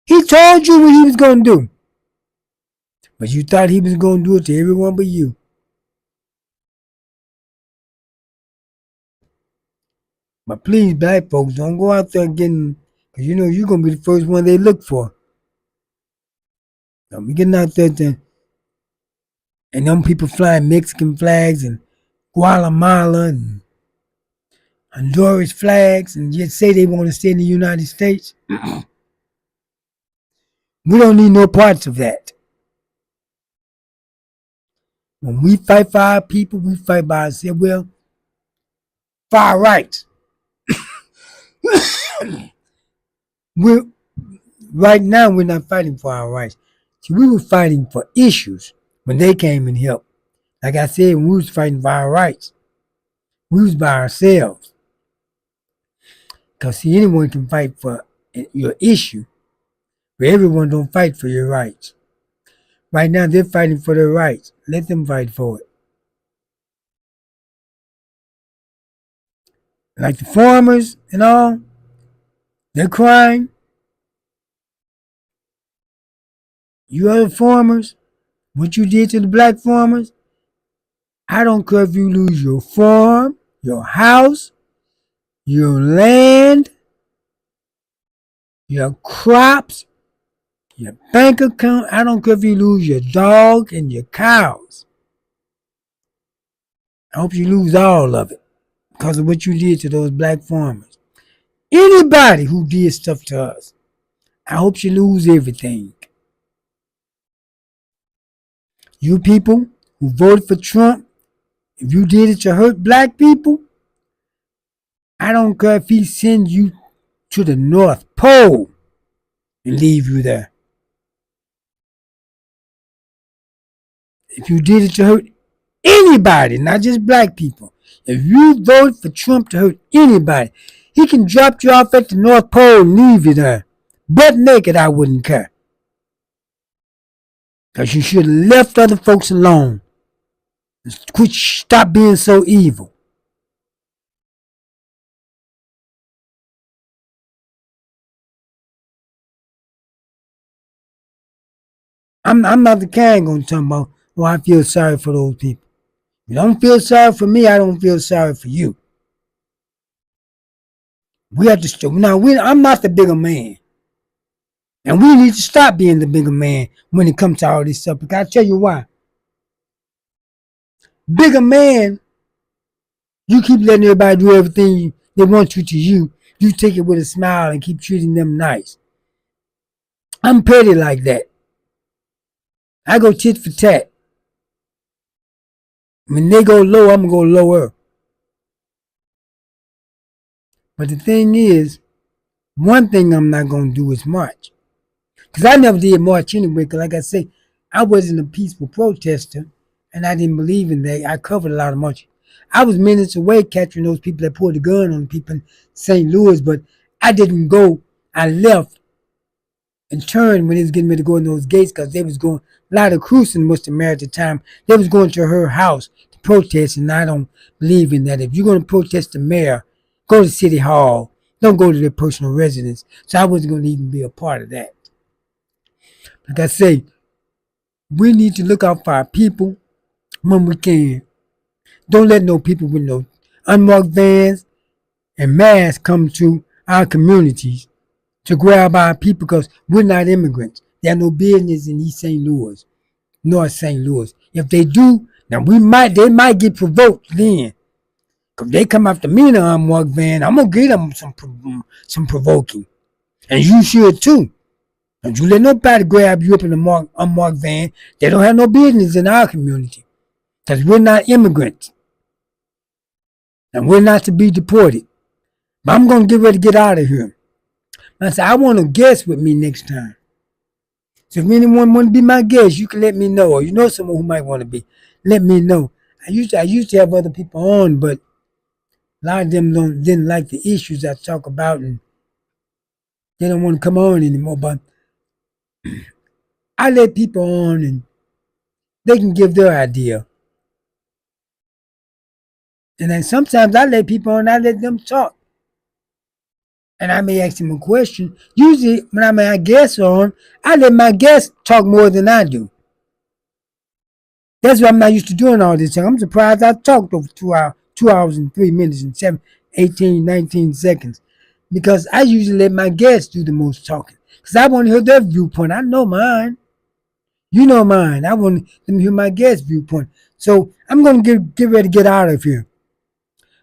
He told you what he was going to do. But you thought he was going to do it to everyone but you. But please, black folks, don't go out there getting, because you know you're going to be the first one they look for. Don't be getting out there and them people flying Mexican flags and Guatemala and Honduras flags and yet say they want to stay in the United States. We don't need no parts of that. When we fight for our people, we fight by ourselves. Well, for our rights. Right now, we're not fighting for our rights. See, we were fighting for issues when they came and helped. Like I said, when we was fighting for our rights, we was by ourselves. Because see, anyone can fight for your issue, but everyone don't fight for your rights. Right now, they're fighting for their rights. Let them fight for it. Like the farmers and all, they're crying. You other farmers, what you did to the black farmers, I don't care if you lose your farm, your house, your land, your crops, your bank account. I don't care if you lose your dog and your cows. I hope you lose all of it because of what you did to those black farmers. Anybody who did stuff to us, I hope you lose everything. You people who voted for Trump, if you did it to hurt black people, I don't care if he sends you to the North Pole and leave you there. If you did it to hurt anybody, not just black people, if you voted for Trump to hurt anybody, he can drop you off at the North Pole and leave you there. Butt naked, I wouldn't care. Because you should have left other folks alone. Stop being so evil. I'm not the kind going to talk about, oh, I feel sorry for those people. If you don't feel sorry for me, I don't feel sorry for you. We have to, now I'm not the bigger man. And we need to stop being the bigger man when it comes to all this stuff. Because I'll tell you why. Bigger man, you keep letting everybody do everything they want you to you. you take it with a smile and keep treating them nice. I'm petty like that. I go tit for tat. When they go low, I'm going to go lower. But the thing is, one thing I'm not going to do is march. Because I never did march anyway, because like I say, I wasn't a peaceful protester, and I didn't believe in that. I covered a lot of marching. I was minutes away catching those people that pulled the gun on people in St. Louis, but I didn't go. I left and turned when they was getting ready to go in those gates, because they was going, Lyda Crewson was the mayor at the time. They was going to her house to protest, and I don't believe in that. If you're going to protest the mayor, go to City Hall. Don't go to their personal residence. So I wasn't going to even be a part of that. Like I say, we need to look out for our people when we can. Don't let no people with no unmarked vans and masks come to our communities to grab our people, because we're not immigrants. They have no business in East St. Louis, North St. Louis. If they do, now they might get provoked then. Because they come after me in an unmarked van, I'm going to get them some provoking. And you should too. Don't you let nobody grab you up in an unmarked van. They don't have no business in our community. Because we're not immigrants. And we're not to be deported. But I'm going to get ready to get out of here. I said, I want a guest with me next time. So if anyone want to be my guest, you can let me know. Or you know someone who might want to be. Let me know. I used to have other people on, but a lot of them didn't like the issues I talk about, and they don't want to come on anymore. But I let people on, and they can give their idea. And then sometimes I let people on, I let them talk. And I may ask them a question. Usually when I have guests on, I let my guests talk more than I do. That's why I'm not used to doing all this. I'm surprised I talked over 2 hours and 3 minutes and 19 seconds. Because I usually let my guests do the most talking. Because I want to hear their viewpoint. I know mine. You know mine. I want them to hear my guest viewpoint. So I'm going to get ready to get out of here.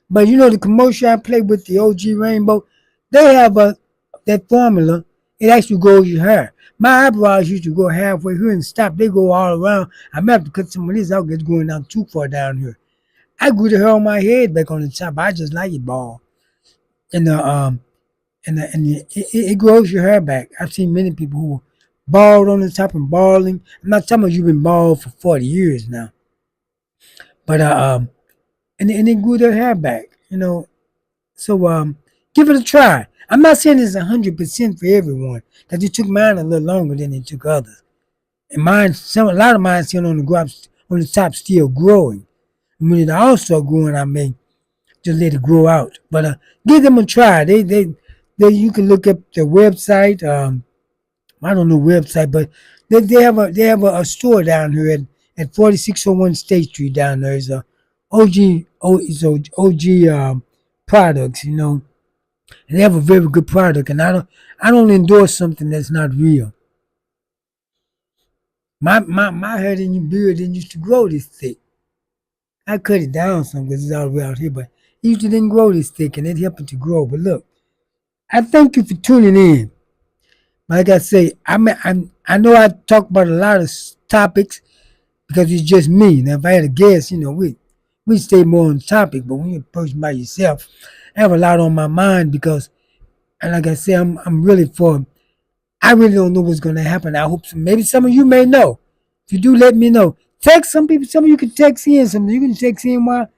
But you know the commercial I played with the OG Rainbow, they have that formula. It actually grows your hair. My eyebrows used to go halfway here and stop. They go all around. I may have to cut some of this out. It's going down too far down here. I grew the hair on my head back on the top. I just like it bald. And it grows your hair back. I've seen many people who were bald on the top and balding. I'm not talking about you've been bald for 40 years now. But and it grew their hair back, you know. So give it a try. I'm not saying it's 100% for everyone, because it took mine a little longer than it took others. And a lot of mine still on the top still growing. And when it all start growing, I may just let it grow out. But give them a try. You can look up their website. I don't know website, but they have a store down here at 4601 State Street down there. It's OG products, you know. And they have a very good product, and I don't endorse something that's not real. My hair beard didn't used to grow this thick. I cut it down some because it's all the way out here, but it used to didn't grow this thick, and it helped it to grow. But look, I thank you for tuning in. Like I say, I know I talk about a lot of topics because it's just me. Now, if I had a guest, you know, we stay more on topic. But when you're a person by yourself, I have a lot on my mind because, and like I say, I'm really for. I really don't know what's going to happen. I hope maybe some of you may know. If you do, let me know. Text some people. Some of you can text in. Some of you can text in while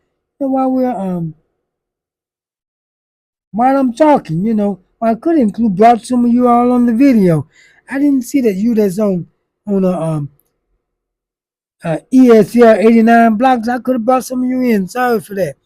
I'm talking. You know, I could include brought some of you all on the video. I didn't see that you that's on ESL 89 blocks. I could have brought some of you in. Sorry for that.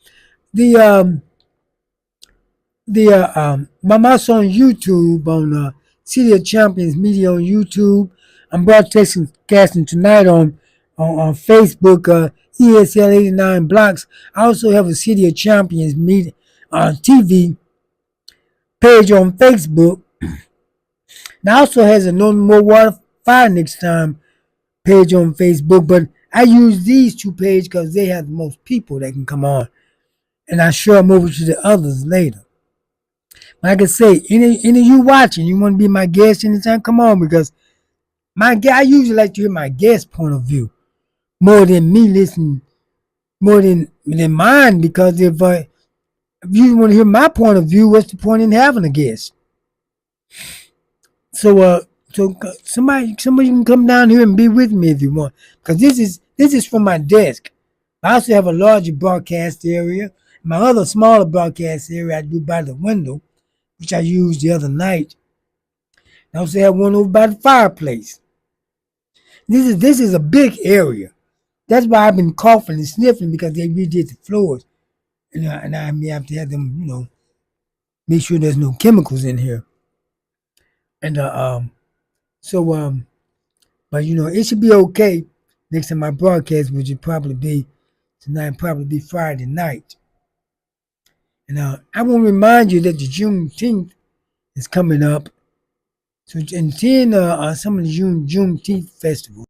I'm also on YouTube on City of Champions Media on YouTube. I'm broadcasting tonight on Facebook, ESL 89 blocks. I also have a City of Champions Media TV page on Facebook. And I also has a No More Water Fire Next Time page on Facebook. But I use these two pages because they have the most people that can come on. And I share them over to the others later. Like I say, any of you watching, you want to be my guest anytime, come on, because I usually like to hear my guest point of view more than me listening, more than mine, because if you want to hear my point of view, what's the point in having a guest? So somebody can come down here and be with me if you want, because this is from my desk. I also have a larger broadcast area. My other smaller broadcast area I do by the window, which I used the other night. I also have one over by the fireplace. This is a big area. That's why I've been coughing and sniffling, because they redid the floors, and I may have to have them, make sure there's no chemicals in here. And so but it should be okay next time I broadcast, which would probably be tonight, probably be Friday night. And I want to remind you that the Juneteenth is coming up. So and attend some of the Juneteenth festivals.